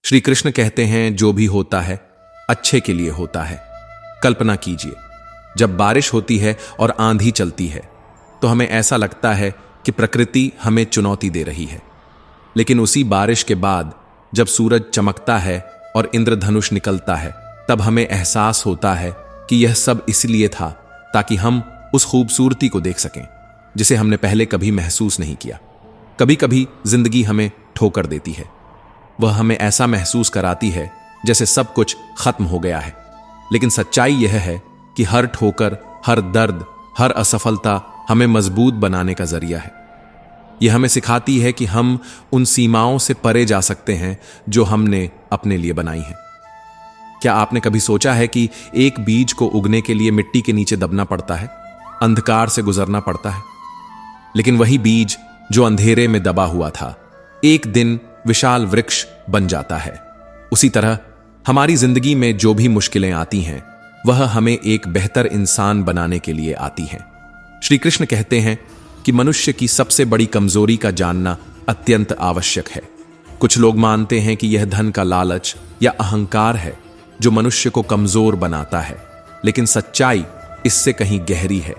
श्री कृष्ण कहते हैं जो भी होता है अच्छे के लिए होता है। कल्पना कीजिए, जब बारिश होती है और आंधी चलती है तो हमें ऐसा लगता है कि प्रकृति हमें चुनौती दे रही है, लेकिन उसी बारिश के बाद जब सूरज चमकता है और इंद्रधनुष निकलता है तब हमें एहसास होता है कि यह सब इसलिए था ताकि हम उस खूबसूरती को देख सकें जिसे हमने पहले कभी महसूस नहीं किया। कभी कभी जिंदगी हमें ठोकर देती है, वह हमें ऐसा महसूस कराती है जैसे सब कुछ खत्म हो गया है, लेकिन सच्चाई यह है कि हर ठोकर, हर दर्द, हर असफलता हमें मजबूत बनाने का जरिया है। यह हमें सिखाती है कि हम उन सीमाओं से परे जा सकते हैं जो हमने अपने लिए बनाई हैं। क्या आपने कभी सोचा है कि एक बीज को उगने के लिए मिट्टी के नीचे दबना पड़ता है, अंधकार से गुजरना पड़ता है, लेकिन वही बीज जो अंधेरे में दबा हुआ था एक दिन विशाल वृक्ष बन जाता है। उसी तरह हमारी जिंदगी में जो भी मुश्किलें आती हैं वह हमें एक बेहतर इंसान बनाने के लिए आती हैं। श्री कृष्ण कहते हैं कि मनुष्य की सबसे बड़ी कमजोरी का जानना अत्यंत आवश्यक है। कुछ लोग मानते हैं कि यह धन का लालच या अहंकार है जो मनुष्य को कमजोर बनाता है, लेकिन सच्चाई इससे कहीं गहरी है।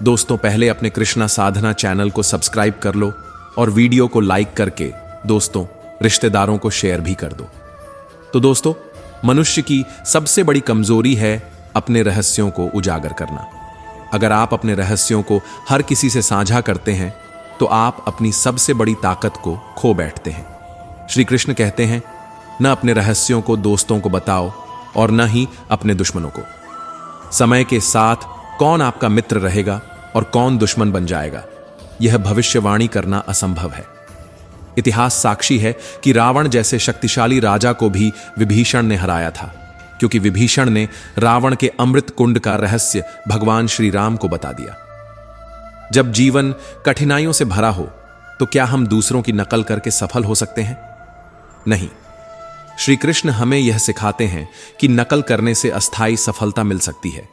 दोस्तों, पहले अपने कृष्णा साधना चैनल को सब्सक्राइब कर लो और वीडियो को लाइक करके दोस्तों, रिश्तेदारों को शेयर भी कर दो। तो दोस्तों, मनुष्य की सबसे बड़ी कमजोरी है अपने रहस्यों को उजागर करना। अगर आप अपने रहस्यों को हर किसी से साझा करते हैं तो आप अपनी सबसे बड़ी ताकत को खो बैठते हैं। श्री कृष्ण कहते हैं, न अपने रहस्यों को दोस्तों को बताओ और न ही अपने दुश्मनों को। समय के साथ कौन आपका मित्र रहेगा और कौन दुश्मन बन जाएगा, यह भविष्यवाणी करना असंभव है। इतिहास साक्षी है कि रावण जैसे शक्तिशाली राजा को भी विभीषण ने हराया था, क्योंकि विभीषण ने रावण के अमृत कुंड का रहस्य भगवान श्री राम को बता दिया। जब जीवन कठिनाइयों से भरा हो तो क्या हम दूसरों की नकल करके सफल हो सकते हैं? नहीं। श्री कृष्ण हमें यह सिखाते हैं कि नकल करने से अस्थायी सफलता मिल सकती है,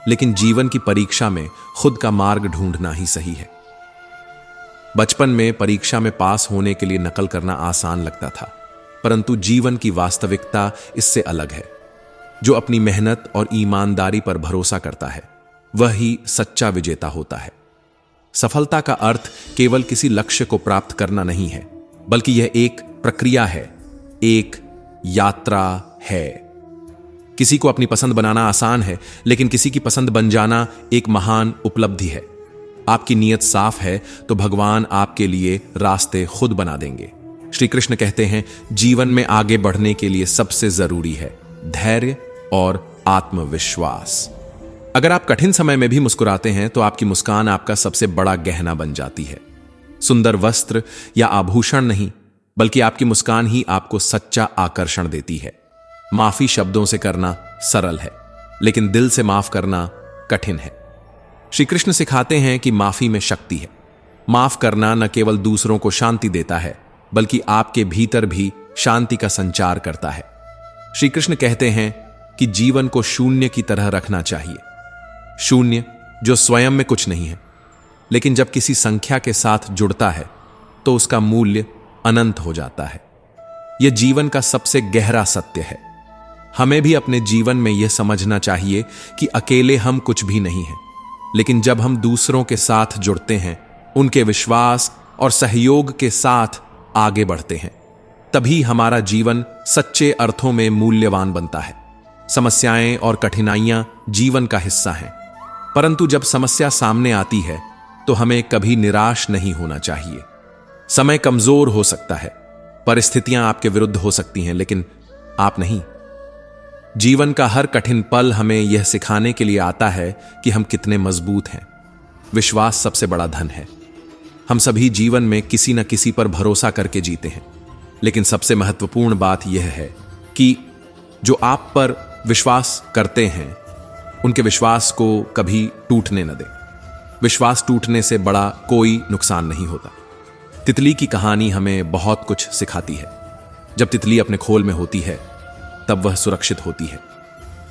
लेकिन जीवन की परीक्षा में खुद का मार्ग ढूंढना ही सही है। बचपन में परीक्षा में पास होने के लिए नकल करना आसान लगता था, परंतु जीवन की वास्तविकता इससे अलग है। जो अपनी मेहनत और ईमानदारी पर भरोसा करता है वह ही सच्चा विजेता होता है। सफलता का अर्थ केवल किसी लक्ष्य को प्राप्त करना नहीं है, बल्कि यह एक प्रक्रिया है, एक यात्रा है। किसी को अपनी पसंद बनाना आसान है, लेकिन किसी की पसंद बन जाना एक महान उपलब्धि है। आपकी नीयत साफ है तो भगवान आपके लिए रास्ते खुद बना देंगे। श्री कृष्ण कहते हैं, जीवन में आगे बढ़ने के लिए सबसे जरूरी है धैर्य और आत्मविश्वास। अगर आप कठिन समय में भी मुस्कुराते हैं तो आपकी मुस्कान आपका सबसे बड़ा गहना बन जाती है। सुंदर वस्त्र या आभूषण नहीं, बल्कि आपकी मुस्कान ही आपको सच्चा आकर्षण देती है। माफी शब्दों से करना सरल है, लेकिन दिल से माफ करना कठिन है। श्री कृष्ण सिखाते हैं कि माफी में शक्ति है। माफ करना न केवल दूसरों को शांति देता है, बल्कि आपके भीतर भी शांति का संचार करता है। श्री कृष्ण कहते हैं कि जीवन को शून्य की तरह रखना चाहिए। शून्य जो स्वयं में कुछ नहीं है, लेकिन जब किसी संख्या के साथ जुड़ता है तो उसका मूल्य अनंत हो जाता है। यह जीवन का सबसे गहरा सत्य है। हमें भी अपने जीवन में यह समझना चाहिए कि अकेले हम कुछ भी नहीं हैं, लेकिन जब हम दूसरों के साथ जुड़ते हैं, उनके विश्वास और सहयोग के साथ आगे बढ़ते हैं, तभी हमारा जीवन सच्चे अर्थों में मूल्यवान बनता है। समस्याएं और कठिनाइयां जीवन का हिस्सा हैं, परंतु जब समस्या सामने आती है तो हमें कभी निराश नहीं होना चाहिए। समय कमजोर हो सकता है, परिस्थितियां आपके विरुद्ध हो सकती हैं, लेकिन आप नहीं। जीवन का हर कठिन पल हमें यह सिखाने के लिए आता है कि हम कितने मजबूत हैं। विश्वास सबसे बड़ा धन है। हम सभी जीवन में किसी न किसी पर भरोसा करके जीते हैं, लेकिन सबसे महत्वपूर्ण बात यह है कि जो आप पर विश्वास करते हैं उनके विश्वास को कभी टूटने न दें। विश्वास टूटने से बड़ा कोई नुकसान नहीं होता। तितली की कहानी हमें बहुत कुछ सिखाती है। जब तितली अपने खोल में होती है तब वह सुरक्षित होती है।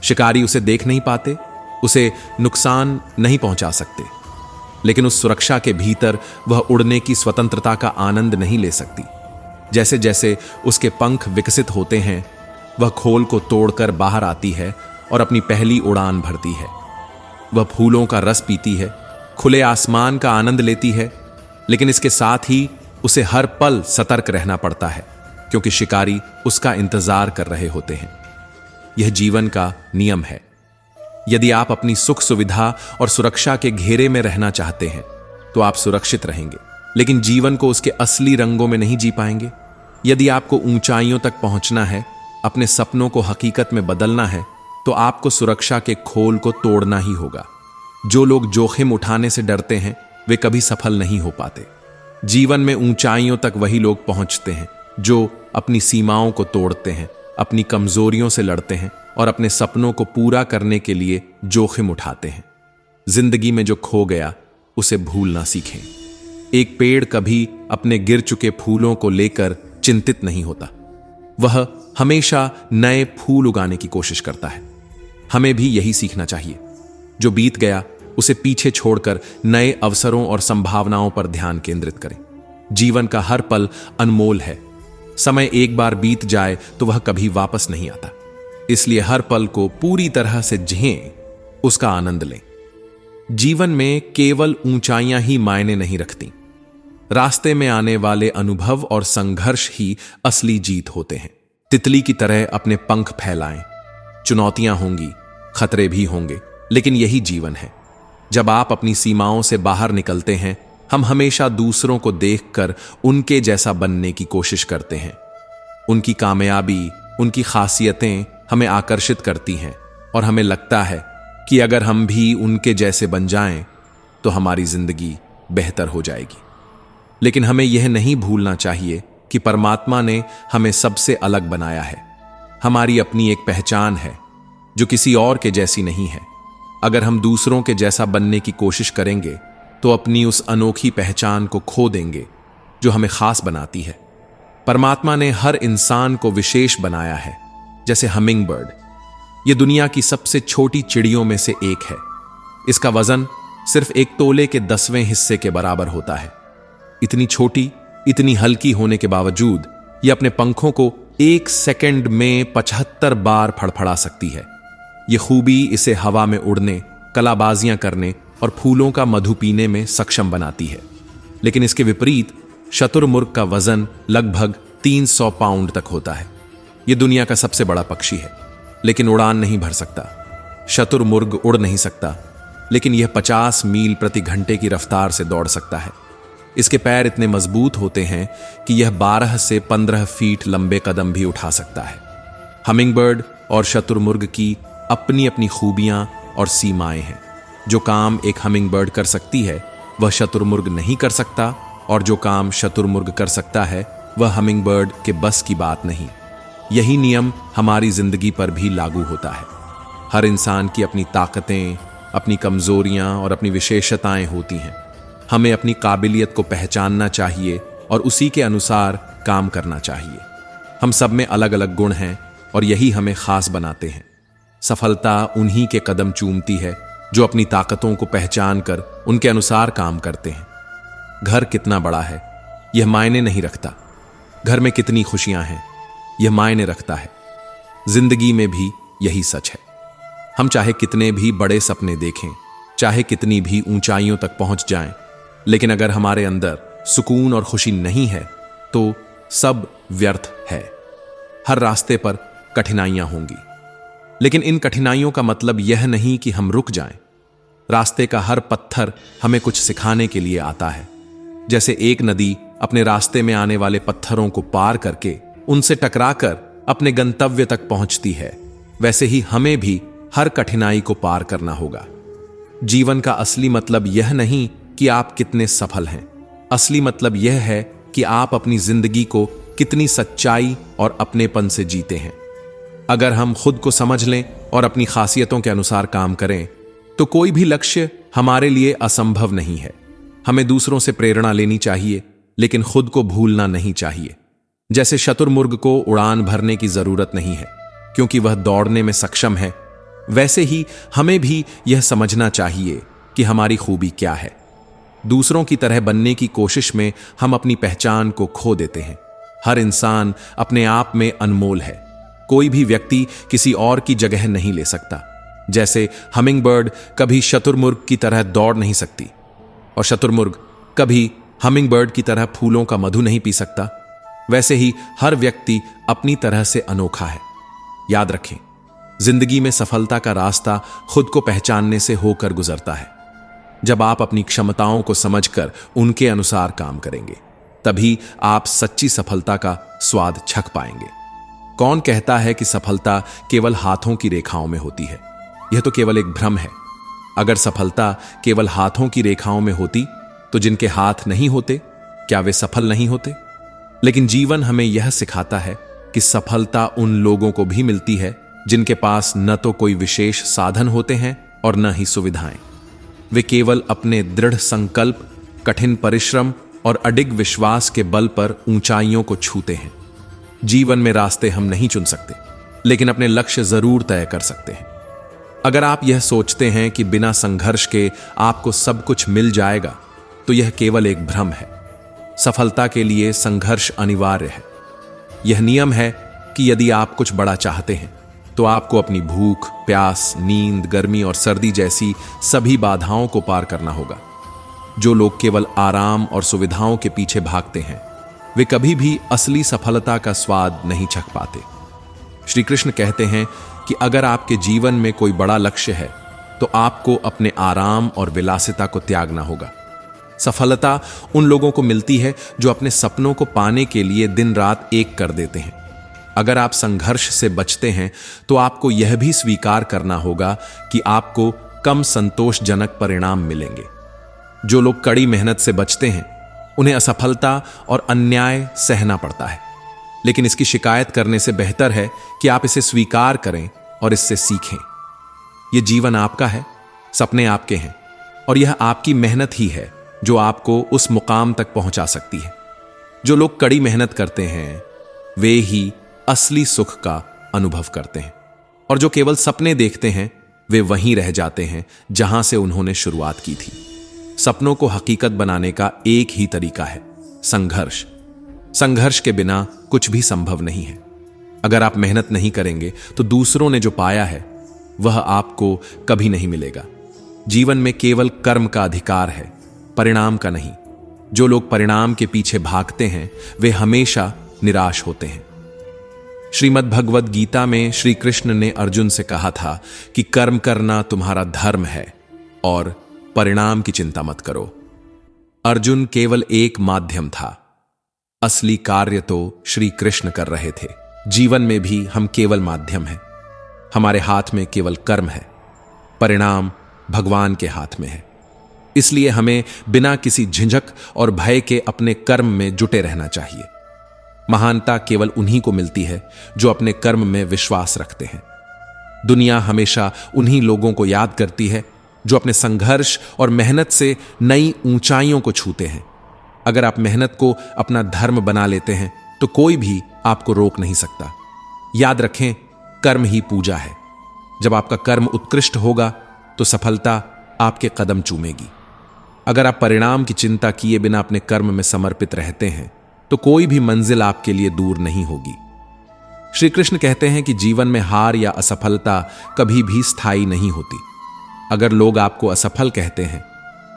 शिकारी उसे देख नहीं पाते, उसे नुकसान नहीं पहुंचा सकते, लेकिन उस सुरक्षा के भीतर वह उड़ने की स्वतंत्रता का आनंद नहीं ले सकती। जैसे जैसे उसके पंख विकसित होते हैं, वह खोल को तोड़कर बाहर आती है और अपनी पहली उड़ान भरती है। वह फूलों का रस पीती है, खुले आसमान का आनंद लेती है, लेकिन इसके साथ ही उसे हर पल सतर्क रहना पड़ता है, क्योंकि शिकारी उसका इंतजार कर रहे होते हैं। यह जीवन का नियम है। यदि आप अपनी सुख सुविधा और सुरक्षा के घेरे में रहना चाहते हैं तो आप सुरक्षित रहेंगे, लेकिन जीवन को उसके असली रंगों में नहीं जी पाएंगे। यदि आपको ऊंचाइयों तक पहुंचना है, अपने सपनों को हकीकत में बदलना है, तो आपको सुरक्षा के खोल को तोड़ना ही होगा। जो लोग जोखिम उठाने से डरते हैं वे कभी सफल नहीं हो पाते। जीवन में ऊंचाइयों तक वही लोग पहुंचते हैं जो अपनी सीमाओं को तोड़ते हैं, अपनी कमजोरियों से लड़ते हैं और अपने सपनों को पूरा करने के लिए जोखिम उठाते हैं। जिंदगी में जो खो गया उसे भूलना सीखें। एक पेड़ कभी अपने गिर चुके फूलों को लेकर चिंतित नहीं होता, वह हमेशा नए फूल उगाने की कोशिश करता है। हमें भी यही सीखना चाहिए। जो बीत गया उसे पीछे छोड़कर नए अवसरों और संभावनाओं पर ध्यान केंद्रित करें। जीवन का हर पल अनमोल है। समय एक बार बीत जाए तो वह कभी वापस नहीं आता, इसलिए हर पल को पूरी तरह से जिएं, उसका आनंद लें। जीवन में केवल ऊंचाइयां ही मायने नहीं रखती, रास्ते में आने वाले अनुभव और संघर्ष ही असली जीत होते हैं। तितली की तरह अपने पंख फैलाएं। चुनौतियां होंगी, खतरे भी होंगे, लेकिन यही जीवन है। जब आप अपनी सीमाओं से बाहर निकलते हैं, हम हमेशा दूसरों को देखकर उनके जैसा बनने की कोशिश करते हैं। उनकी कामयाबी, उनकी खासियतें हमें आकर्षित करती हैं और हमें लगता है कि अगर हम भी उनके जैसे बन जाएं तो हमारी जिंदगी बेहतर हो जाएगी। लेकिन हमें यह नहीं भूलना चाहिए कि परमात्मा ने हमें सबसे अलग बनाया है। हमारी अपनी एक पहचान है जो किसी और के जैसी नहीं है। अगर हम दूसरों के जैसा बनने की कोशिश करेंगे तो अपनी उस अनोखी पहचान को खो देंगे जो हमें खास बनाती है। परमात्मा ने हर इंसान को विशेष बनाया है। जैसे हमिंग बर्ड, यह दुनिया की सबसे छोटी चिड़ियों में से एक है। इसका वजन सिर्फ 1 तोले के 10वें हिस्से के बराबर होता है। इतनी छोटी, इतनी हल्की होने के बावजूद यह अपने पंखों को 1 सेकंड में 75 बार फड़फड़ा सकती है। यह खूबी इसे हवा में उड़ने, कलाबाजियां करने और फूलों का मधु पीने में सक्षम बनाती है। लेकिन इसके विपरीत शतुरमुर्ग का वजन लगभग 300 पाउंड तक होता है। यह दुनिया का सबसे बड़ा पक्षी है, लेकिन उड़ान नहीं भर सकता। शतुरमुर्ग उड़ नहीं सकता, लेकिन यह 50 मील प्रति घंटे की रफ्तार से दौड़ सकता है। इसके पैर इतने मजबूत होते हैं कि यह 12 से 15 फीट लंबे कदम भी उठा सकता है। हमिंगबर्ड और शतुरमुर्ग की अपनी अपनी खूबियां और सीमाएं हैं। जो काम एक हमिंगबर्ड कर सकती है वह शतुरमुर्ग नहीं कर सकता, और जो काम शतुरमुर्ग कर सकता है वह हमिंगबर्ड के बस की बात नहीं। यही नियम हमारी जिंदगी पर भी लागू होता है। हर इंसान की अपनी ताकतें, अपनी कमजोरियां और अपनी विशेषताएं होती हैं। हमें अपनी काबिलियत को पहचानना चाहिए और उसी के अनुसार काम करना चाहिए। हम सब में अलग अलग गुण हैं और यही हमें खास बनाते हैं। सफलता उन्हीं के कदम चूमती है जो अपनी ताकतों को पहचान कर उनके अनुसार काम करते हैं। घर कितना बड़ा है यह मायने नहीं रखता, घर में कितनी खुशियां हैं यह मायने रखता है। जिंदगी में भी यही सच है। हम चाहे कितने भी बड़े सपने देखें, चाहे कितनी भी ऊंचाइयों तक पहुंच जाएं, लेकिन अगर हमारे अंदर सुकून और खुशी नहीं है तो सब व्यर्थ है। हर रास्ते पर कठिनाइयां होंगी, लेकिन इन कठिनाइयों का मतलब यह नहीं कि हम रुक जाएं। रास्ते का हर पत्थर हमें कुछ सिखाने के लिए आता है। जैसे एक नदी अपने रास्ते में आने वाले पत्थरों को पार करके उनसे टकराकर अपने गंतव्य तक पहुंचती है, वैसे ही हमें भी हर कठिनाई को पार करना होगा। जीवन का असली मतलब यह नहीं कि आप कितने सफल हैं। असली मतलब यह है कि आप अपनी जिंदगी को कितनी सच्चाई और अपनेपन से जीते हैं। अगर हम खुद को समझ लें और अपनी खासियतों के अनुसार काम करें तो कोई भी लक्ष्य हमारे लिए असंभव नहीं है। हमें दूसरों से प्रेरणा लेनी चाहिए, लेकिन खुद को भूलना नहीं चाहिए। जैसे शतुरमुर्ग को उड़ान भरने की जरूरत नहीं है क्योंकि वह दौड़ने में सक्षम है, वैसे ही हमें भी यह समझना चाहिए कि हमारी खूबी क्या है। दूसरों की तरह बनने की कोशिश में हम अपनी पहचान को खो देते हैं। हर इंसान अपने आप में अनमोल है। कोई भी व्यक्ति किसी और की जगह नहीं ले सकता। जैसे हमिंगबर्ड कभी शतुरमुर्ग की तरह दौड़ नहीं सकती और शतुरमुर्ग कभी हमिंगबर्ड की तरह फूलों का मधु नहीं पी सकता, वैसे ही हर व्यक्ति अपनी तरह से अनोखा है। याद रखें, जिंदगी में सफलता का रास्ता खुद को पहचानने से होकर गुजरता है। जब आप अपनी क्षमताओं को समझकर उनके अनुसार काम करेंगे, तभी आप सच्ची सफलता का स्वाद चख पाएंगे। कौन कहता है कि सफलता केवल हाथों की रेखाओं में होती है? यह तो केवल एक भ्रम है। अगर सफलता केवल हाथों की रेखाओं में होती, तो जिनके हाथ नहीं होते, क्या वे सफल नहीं होते? लेकिन जीवन हमें यह सिखाता है कि सफलता उन लोगों को भी मिलती है जिनके पास न तो कोई विशेष साधन होते हैं और न ही सुविधाएं। वे केवल अपने दृढ़ संकल्प, कठिन परिश्रम और अडिग विश्वास के बल पर ऊंचाइयों को छूते हैं। जीवन में रास्ते हम नहीं चुन सकते, लेकिन अपने लक्ष्य जरूर तय कर सकते हैं। अगर आप यह सोचते हैं कि बिना संघर्ष के आपको सब कुछ मिल जाएगा, तो यह केवल एक भ्रम है। सफलता के लिए संघर्ष अनिवार्य है। यह नियम है कि यदि आप कुछ बड़ा चाहते हैं, तो आपको अपनी भूख, प्यास, नींद, गर्मी और सर्दी जैसी सभी बाधाओं को पार करना होगा। जो लोग केवल आराम और सुविधाओं के पीछे भागते हैं, वे कभी भी असली सफलता का स्वाद नहीं चख पाते। श्री कृष्ण कहते हैं कि अगर आपके जीवन में कोई बड़ा लक्ष्य है, तो आपको अपने आराम और विलासिता को त्यागना होगा। सफलता उन लोगों को मिलती है जो अपने सपनों को पाने के लिए दिन रात एक कर देते हैं। अगर आप संघर्ष से बचते हैं, तो आपको यह भी स्वीकार करना होगा कि आपको कम संतोषजनक परिणाम मिलेंगे। जो लोग कड़ी मेहनत से बचते हैं, उन्हें असफलता और अन्याय सहना पड़ता है, लेकिन इसकी शिकायत करने से बेहतर है कि आप इसे स्वीकार करें और इससे सीखें। यह जीवन आपका है, सपने आपके हैं, और यह आपकी मेहनत ही है जो आपको उस मुकाम तक पहुंचा सकती है। जो लोग कड़ी मेहनत करते हैं, वे ही असली सुख का अनुभव करते हैं, और जो केवल सपने देखते हैं, वे वहीं रह जाते हैं जहां से उन्होंने शुरुआत की थी। सपनों को हकीकत बनाने का एक ही तरीका है, संघर्ष। संघर्ष के बिना कुछ भी संभव नहीं है। अगर आप मेहनत नहीं करेंगे, तो दूसरों ने जो पाया है, वह आपको कभी नहीं मिलेगा। जीवन में केवल कर्म का अधिकार है, परिणाम का नहीं। जो लोग परिणाम के पीछे भागते हैं, वे हमेशा निराश होते हैं। श्रीमद् भगवद गीता में श्री कृष्ण ने अर्जुन से कहा था कि कर्म करना तुम्हारा धर्म है और परिणाम की चिंता मत करो। अर्जुन केवल एक माध्यम था, असली कार्य तो श्री कृष्ण कर रहे थे। जीवन में भी हम केवल माध्यम हैं। हमारे हाथ में केवल कर्म है, परिणाम भगवान के हाथ में है। इसलिए हमें बिना किसी झिझक और भय के अपने कर्म में जुटे रहना चाहिए। महानता केवल उन्हीं को मिलती है जो अपने कर्म में विश्वास रखते हैं। दुनिया हमेशा उन्हीं लोगों को याद करती है जो अपने संघर्ष और मेहनत से नई ऊंचाइयों को छूते हैं। अगर आप मेहनत को अपना धर्म बना लेते हैं, तो कोई भी आपको रोक नहीं सकता। याद रखें, कर्म ही पूजा है। जब आपका कर्म उत्कृष्ट होगा, तो सफलता आपके कदम चूमेगी। अगर आप परिणाम की चिंता किए बिना अपने कर्म में समर्पित रहते हैं, तो कोई भी मंजिल आपके लिए दूर नहीं होगी। श्री कृष्ण कहते हैं कि जीवन में हार या असफलता कभी भी स्थायी नहीं होती। अगर लोग आपको असफल कहते हैं,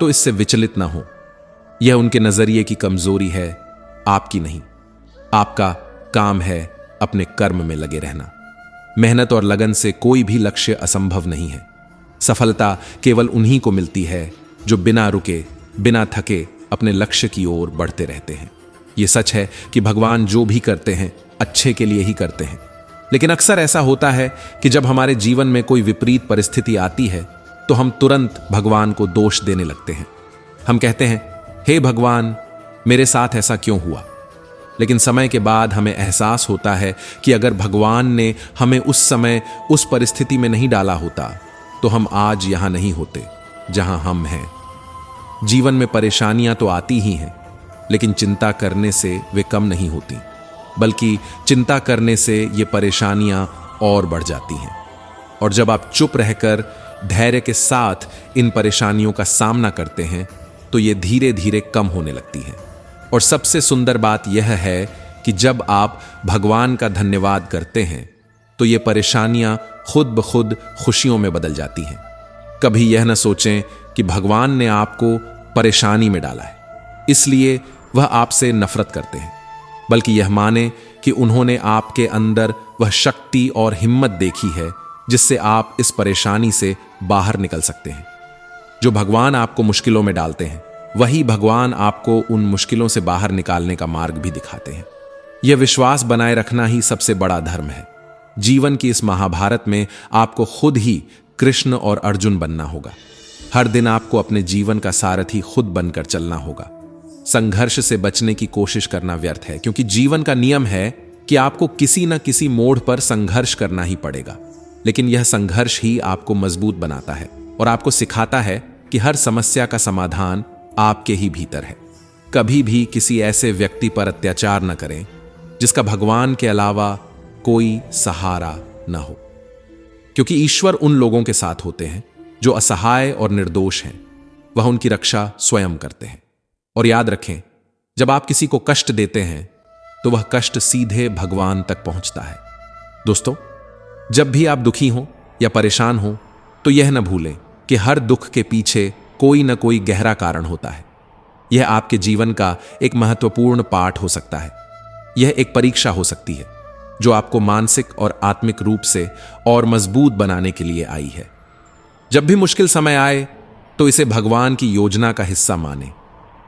तो इससे विचलित ना हो। यह उनके नजरिए की कमजोरी है, आपकी नहीं। आपका काम है अपने कर्म में लगे रहना। मेहनत और लगन से कोई भी लक्ष्य असंभव नहीं है। सफलता केवल उन्हीं को मिलती है जो बिना रुके, बिना थके अपने लक्ष्य की ओर बढ़ते रहते हैं। यह सच है कि भगवान जो भी करते हैं, अच्छे के लिए ही करते हैं। लेकिन अक्सर ऐसा होता है कि जब हमारे जीवन में कोई विपरीत परिस्थिति आती है, तो हम तुरंत भगवान को दोष देने लगते हैं। हम कहते हैं, हे भगवान, मेरे साथ ऐसा क्यों हुआ? लेकिन समय के बाद हमें एहसास होता है कि अगर भगवान ने हमें उस समय उस परिस्थिति में नहीं डाला होता, तो हम आज यहां नहीं होते जहां हम हैं। जीवन में परेशानियां तो आती ही हैं, लेकिन चिंता करने से वे कम नहीं होती, बल्कि चिंता करने से ये परेशानियां और बढ़ जाती हैं। और जब आप चुप रहकर धैर्य के साथ इन परेशानियों का सामना करते हैं, तो ये धीरे धीरे कम होने लगती हैं। और सबसे सुंदर बात यह है कि जब आप भगवान का धन्यवाद करते हैं तो ये परेशानियां खुद ब खुद खुशियों में बदल जाती हैं। कभी यह न सोचें कि भगवान ने आपको परेशानी में डाला है इसलिए वह आपसे नफरत करते हैं, बल्कि यह माने कि उन्होंने आपके अंदर वह शक्ति और हिम्मत देखी है जिससे आप इस परेशानी से बाहर निकल सकते हैं। जो भगवान आपको मुश्किलों में डालते हैं वही भगवान आपको उन मुश्किलों से बाहर निकालने का मार्ग भी दिखाते हैं। यह विश्वास बनाए रखना ही सबसे बड़ा धर्म है। जीवन की इस महाभारत में आपको खुद ही कृष्ण और अर्जुन बनना होगा। हर दिन आपको अपने जीवन का सारथी खुद बनकर चलना होगा। संघर्ष से बचने की कोशिश करना व्यर्थ है, क्योंकि जीवन का नियम है कि आपको किसी न किसी मोड़ पर संघर्ष करना ही पड़ेगा। लेकिन यह संघर्ष ही आपको मजबूत बनाता है और आपको सिखाता है कि हर समस्या का समाधान आपके ही भीतर है। कभी भी किसी ऐसे व्यक्ति पर अत्याचार न करें जिसका भगवान के अलावा कोई सहारा न हो, क्योंकि ईश्वर उन लोगों के साथ होते हैं जो असहाय और निर्दोष हैं। वह उनकी रक्षा स्वयं करते हैं। और याद रखें, जब आप किसी को कष्ट देते हैं तो वह कष्ट सीधे भगवान तक पहुंचता है। दोस्तों, जब भी आप दुखी हों या परेशान हों तो यह न भूलें कि हर दुख के पीछे कोई न कोई गहरा कारण होता है। यह आपके जीवन का एक महत्वपूर्ण पाठ हो सकता है। यह एक परीक्षा हो सकती है जो आपको मानसिक और आत्मिक रूप से और मजबूत बनाने के लिए आई है। जब भी मुश्किल समय आए तो इसे भगवान की योजना का हिस्सा माने।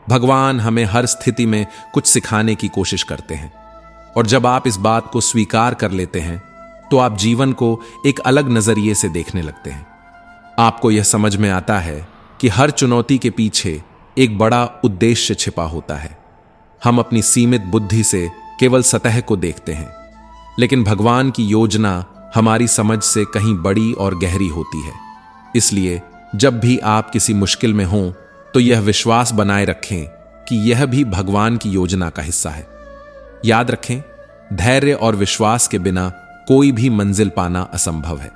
भगवान हमें हर स्थिति में कुछ सिखाने की कोशिश करते हैं, और जब आप इस बात को स्वीकार कर लेते हैं तो आप जीवन को एक अलग नजरिए से देखने लगते हैं। आपको यह समझ में आता है कि हर चुनौती के पीछे एक बड़ा उद्देश्य छिपा होता है। हम अपनी सीमित बुद्धि से केवल सतह को देखते हैं, लेकिन भगवान की योजना हमारी समझ से कहीं बड़ी और गहरी होती है। इसलिए जब भी आप किसी मुश्किल में हों तो यह विश्वास बनाए रखें कि यह भी भगवान की योजना का हिस्सा है। याद रखें, धैर्य और विश्वास के बिना कोई भी मंजिल पाना असंभव है।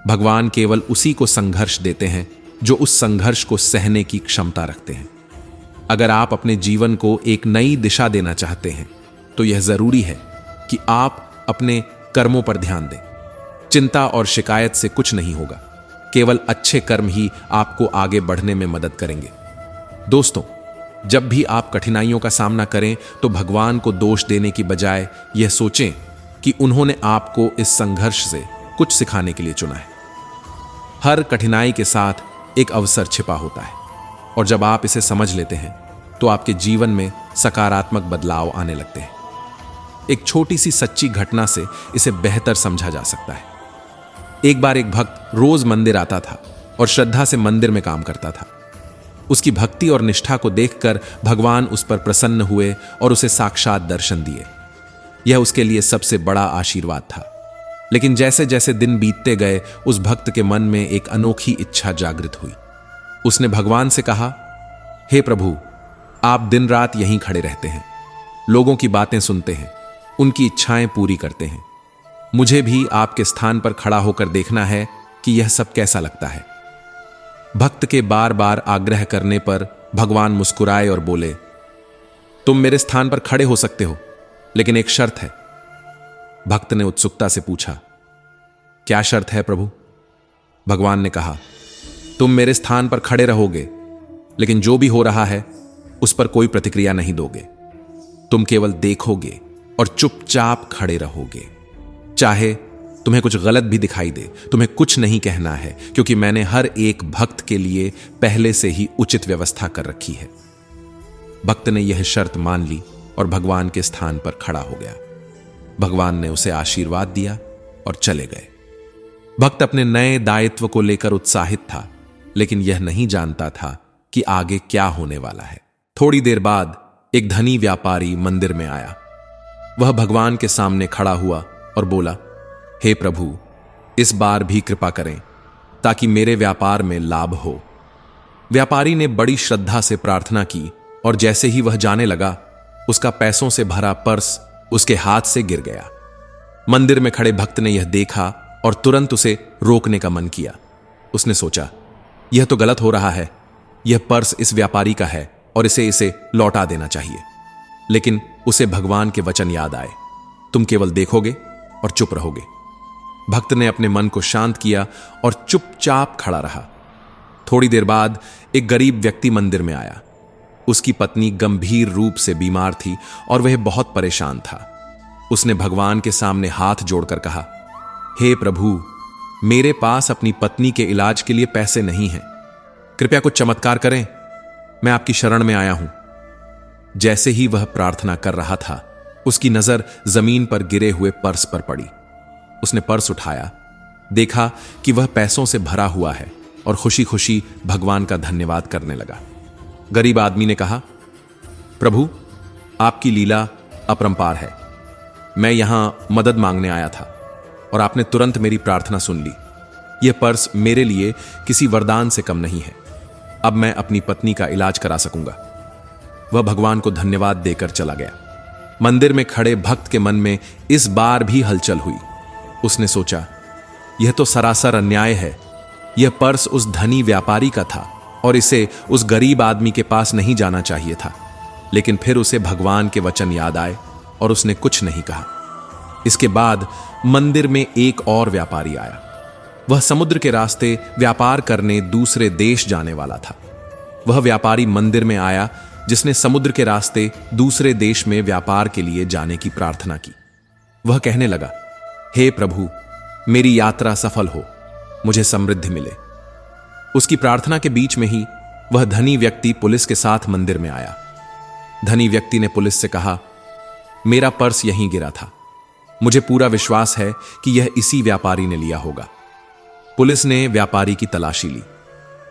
भगवान केवल उसी को संघर्ष देते हैं जो उस संघर्ष को सहने की क्षमता रखते हैं। अगर आप अपने जीवन को एक नई दिशा देना चाहते हैं तो यह जरूरी है कि आप अपने कर्मों पर ध्यान दें। चिंता और शिकायत से कुछ नहीं होगा, केवल अच्छे कर्म ही आपको आगे बढ़ने में मदद करेंगे। दोस्तों, जब भी आप कठिनाइयों का सामना करें तो भगवान को दोष देने की बजाय यह सोचें कि उन्होंने आपको इस संघर्ष से कुछ सिखाने के लिए चुना है। हर कठिनाई के साथ एक अवसर छिपा होता है, और जब आप इसे समझ लेते हैं तो आपके जीवन में सकारात्मक बदलाव आने लगते हैं। एक छोटी सी सच्ची घटना से इसे बेहतर समझा जा सकता है। एक बार एक भक्त रोज मंदिर आता था और श्रद्धा से मंदिर में काम करता था। उसकी भक्ति और निष्ठा को देखकर भगवान उस पर प्रसन्न हुए और उसे साक्षात दर्शन दिए। यह उसके लिए सबसे बड़ा आशीर्वाद था। लेकिन जैसे जैसे दिन बीतते गए उस भक्त के मन में एक अनोखी इच्छा जागृत हुई। उसने भगवान से कहा, हे प्रभु, आप दिन रात यहीं खड़े रहते हैं, लोगों की बातें सुनते हैं, उनकी इच्छाएं पूरी करते हैं। मुझे भी आपके स्थान पर खड़ा होकर देखना है कि यह सब कैसा लगता है। भक्त के बार बार आग्रह करने पर भगवान मुस्कुराए और बोले, तुम मेरे स्थान पर खड़े हो सकते हो, लेकिन एक शर्त है। भक्त ने उत्सुकता से पूछा, क्या शर्त है प्रभु? भगवान ने कहा, तुम मेरे स्थान पर खड़े रहोगे, लेकिन जो भी हो रहा है उस पर कोई प्रतिक्रिया नहीं दोगे। तुम केवल देखोगे और चुपचाप खड़े रहोगे। चाहे तुम्हें कुछ गलत भी दिखाई दे, तुम्हें कुछ नहीं कहना है, क्योंकि मैंने हर एक भक्त के लिए पहले से ही उचित व्यवस्था कर रखी है। भक्त ने यह शर्त मान ली और भगवान के स्थान पर खड़ा हो गया। भगवान ने उसे आशीर्वाद दिया और चले गए। भक्त अपने नए दायित्व को लेकर उत्साहित था, लेकिन यह नहीं जानता था कि आगे क्या होने वाला है। थोड़ी देर बाद एक धनी व्यापारी मंदिर में आया। वह भगवान के सामने खड़ा हुआ और बोला, हे प्रभु, इस बार भी कृपा करें ताकि मेरे व्यापार में लाभ हो। व्यापारी ने बड़ी श्रद्धा से प्रार्थना की और जैसे ही वह जाने लगा, उसका पैसों से भरा पर्स उसके हाथ से गिर गया। मंदिर में खड़े भक्त ने यह देखा और तुरंत उसे रोकने का मन किया। उसने सोचा, यह तो गलत हो रहा है, यह पर्स इस व्यापारी का है और इसे लौटा देना चाहिए। लेकिन उसे भगवान के वचन याद आए, तुम केवल देखोगे और चुप रहोगे। भक्त ने अपने मन को शांत किया और चुपचाप खड़ा रहा। थोड़ी देर बाद एक गरीब व्यक्ति मंदिर में आया। उसकी पत्नी गंभीर रूप से बीमार थी और वह बहुत परेशान था। उसने भगवान के सामने हाथ जोड़कर कहा, हे प्रभु, मेरे पास अपनी पत्नी के इलाज के लिए पैसे नहीं हैं, कृपया कुछ चमत्कार करें, मैं आपकी शरण में आया हूं। जैसे ही वह प्रार्थना कर रहा था, उसकी नजर जमीन पर गिरे हुए पर्स पर पड़ी। उसने पर्स उठाया, देखा कि वह पैसों से भरा हुआ है और खुशी खुशी भगवान का धन्यवाद करने लगा। गरीब आदमी ने कहा, प्रभु, आपकी लीला अपरंपार है। मैं यहां मदद मांगने आया था और आपने तुरंत मेरी प्रार्थना सुन ली। यह पर्स मेरे लिए किसी वरदान से कम नहीं है। अब मैं अपनी पत्नी का इलाज करा सकूंगा। वह भगवान को धन्यवाद देकर चला गया। मंदिर में खड़े भक्त के मन में इस बार भी हलचल हुई। उसने सोचा, यह तो सरासर अन्याय है। यह पर्स उस धनी व्यापारी का था और इसे उस गरीब आदमी के पास नहीं जाना चाहिए था। लेकिन फिर उसे भगवान के वचन याद आए और उसने कुछ नहीं कहा। इसके बाद मंदिर में एक और व्यापारी आया। वह समुद्र के रास्ते व्यापार करने दूसरे देश जाने वाला था। वह व्यापारी मंदिर में आया जिसने समुद्र के रास्ते दूसरे देश में व्यापार के लिए जाने की प्रार्थना की। वह कहने लगा, हे प्रभु, मेरी यात्रा सफल हो, मुझे समृद्धि मिले। उसकी प्रार्थना के बीच में ही वह धनी व्यक्ति पुलिस के साथ मंदिर में आया। धनी व्यक्ति ने पुलिस से कहा, मेरा पर्स यहीं गिरा था। मुझे पूरा विश्वास है कि यह इसी व्यापारी ने लिया होगा। पुलिस ने व्यापारी की तलाशी ली,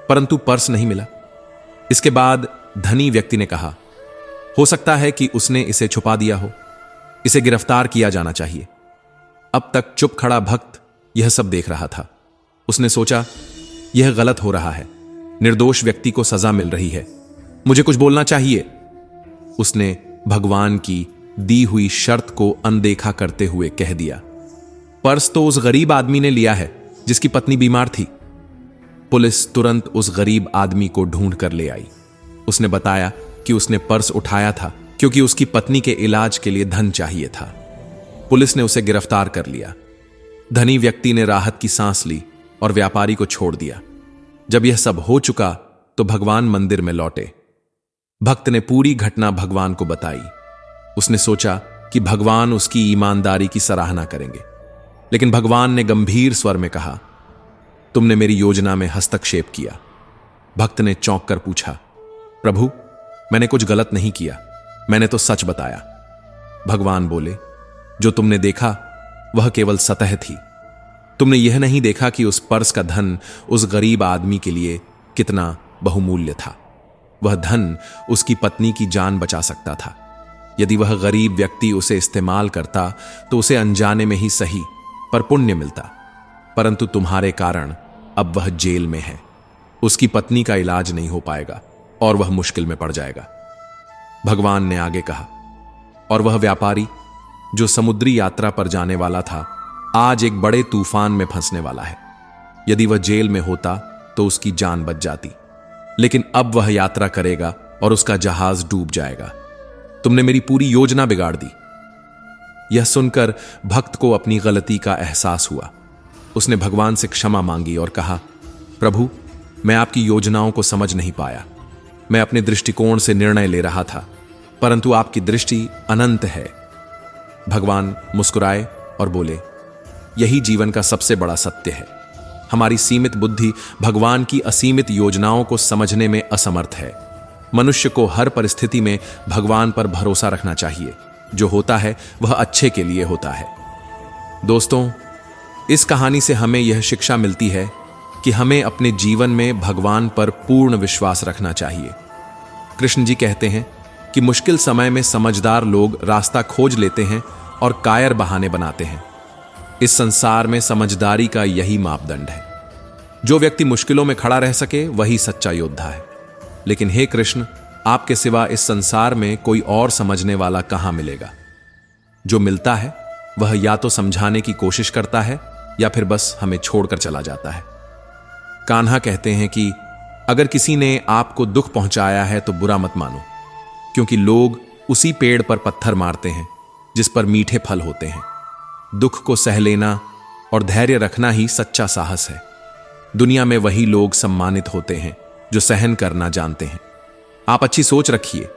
परंतु पर्स नहीं मिला। इसके बाद धनी व्यक्ति ने कहा, हो सकता है कि उसने इसे छुपा दिया हो, इसे गिरफ्तार किया जाना चाहिए। अब तक चुप खड़ा भक्त यह सब देख रहा था। उसने सोचा, यह गलत हो रहा है, निर्दोष व्यक्ति को सजा मिल रही है, मुझे कुछ बोलना चाहिए। उसने भगवान की दी हुई शर्त को अनदेखा करते हुए कह दिया, पर्स तो उस गरीब आदमी ने लिया है जिसकी पत्नी बीमार थी। पुलिस तुरंत उस गरीब आदमी को ढूंढ कर ले आई। उसने बताया कि उसने पर्स उठाया था क्योंकि उसकी पत्नी के इलाज के लिए धन चाहिए था। पुलिस ने उसे गिरफ्तार कर लिया। धनी व्यक्ति ने राहत की सांस ली और व्यापारी को छोड़ दिया। जब यह सब हो चुका तो भगवान मंदिर में लौटे। भक्त ने पूरी घटना भगवान को बताई। उसने सोचा कि भगवान उसकी ईमानदारी की सराहना करेंगे, लेकिन भगवान ने गंभीर स्वर में कहा, तुमने मेरी योजना में हस्तक्षेप किया। भक्त ने चौंक कर पूछा, प्रभु, मैंने कुछ गलत नहीं किया, मैंने तो सच बताया। भगवान बोले, जो तुमने देखा वह केवल सतह थी। तुमने यह नहीं देखा कि उस पर्स का धन उस गरीब आदमी के लिए कितना बहुमूल्य था। वह धन उसकी पत्नी की जान बचा सकता था। यदि वह गरीब व्यक्ति उसे इस्तेमाल करता तो उसे अनजाने में ही सही पर पुण्य मिलता, परंतु तुम्हारे कारण अब वह जेल में है। उसकी पत्नी का इलाज नहीं हो पाएगा और वह मुश्किल में पड़ जाएगा। भगवान ने आगे कहा, और वह व्यापारी जो समुद्री यात्रा पर जाने वाला था, आज एक बड़े तूफान में फंसने वाला है। यदि वह जेल में होता तो उसकी जान बच जाती, लेकिन अब वह यात्रा करेगा और उसका जहाज डूब जाएगा। तुमने मेरी पूरी योजना बिगाड़ दी। यह सुनकर भक्त को अपनी गलती का एहसास हुआ। उसने भगवान से क्षमा मांगी और कहा, प्रभु, मैं आपकी योजनाओं को समझ नहीं पाया। मैं अपने दृष्टिकोण से निर्णय ले रहा था, परंतु आपकी दृष्टि अनंत है। भगवान मुस्कुराए और बोले, यही जीवन का सबसे बड़ा सत्य है। हमारी सीमित बुद्धि भगवान की असीमित योजनाओं को समझने में असमर्थ है। मनुष्य को हर परिस्थिति में भगवान पर भरोसा रखना चाहिए। जो होता है वह अच्छे के लिए होता है। दोस्तों, इस कहानी से हमें यह शिक्षा मिलती है कि हमें अपने जीवन में भगवान पर पूर्ण विश्वास रखना चाहिए। कृष्ण जी कहते हैं कि मुश्किल समय में समझदार लोग रास्ता खोज लेते हैं और कायर बहाने बनाते हैं। इस संसार में समझदारी का यही मापदंड है। जो व्यक्ति मुश्किलों में खड़ा रह सके वही सच्चा योद्धा है। लेकिन हे कृष्ण, आपके सिवा इस संसार में कोई और समझने वाला कहां मिलेगा। जो मिलता है वह या तो समझाने की कोशिश करता है या फिर बस हमें छोड़कर चला जाता है। कान्हा कहते हैं कि अगर किसी ने आपको दुख पहुंचाया है तो बुरा मत मानो, क्योंकि लोग उसी पेड़ पर पत्थर मारते हैं जिस पर मीठे फल होते हैं। दुख को सह लेना और धैर्य रखना ही सच्चा साहस है। दुनिया में वही लोग सम्मानित होते हैं जो सहन करना जानते हैं। आप अच्छी सोच रखिए,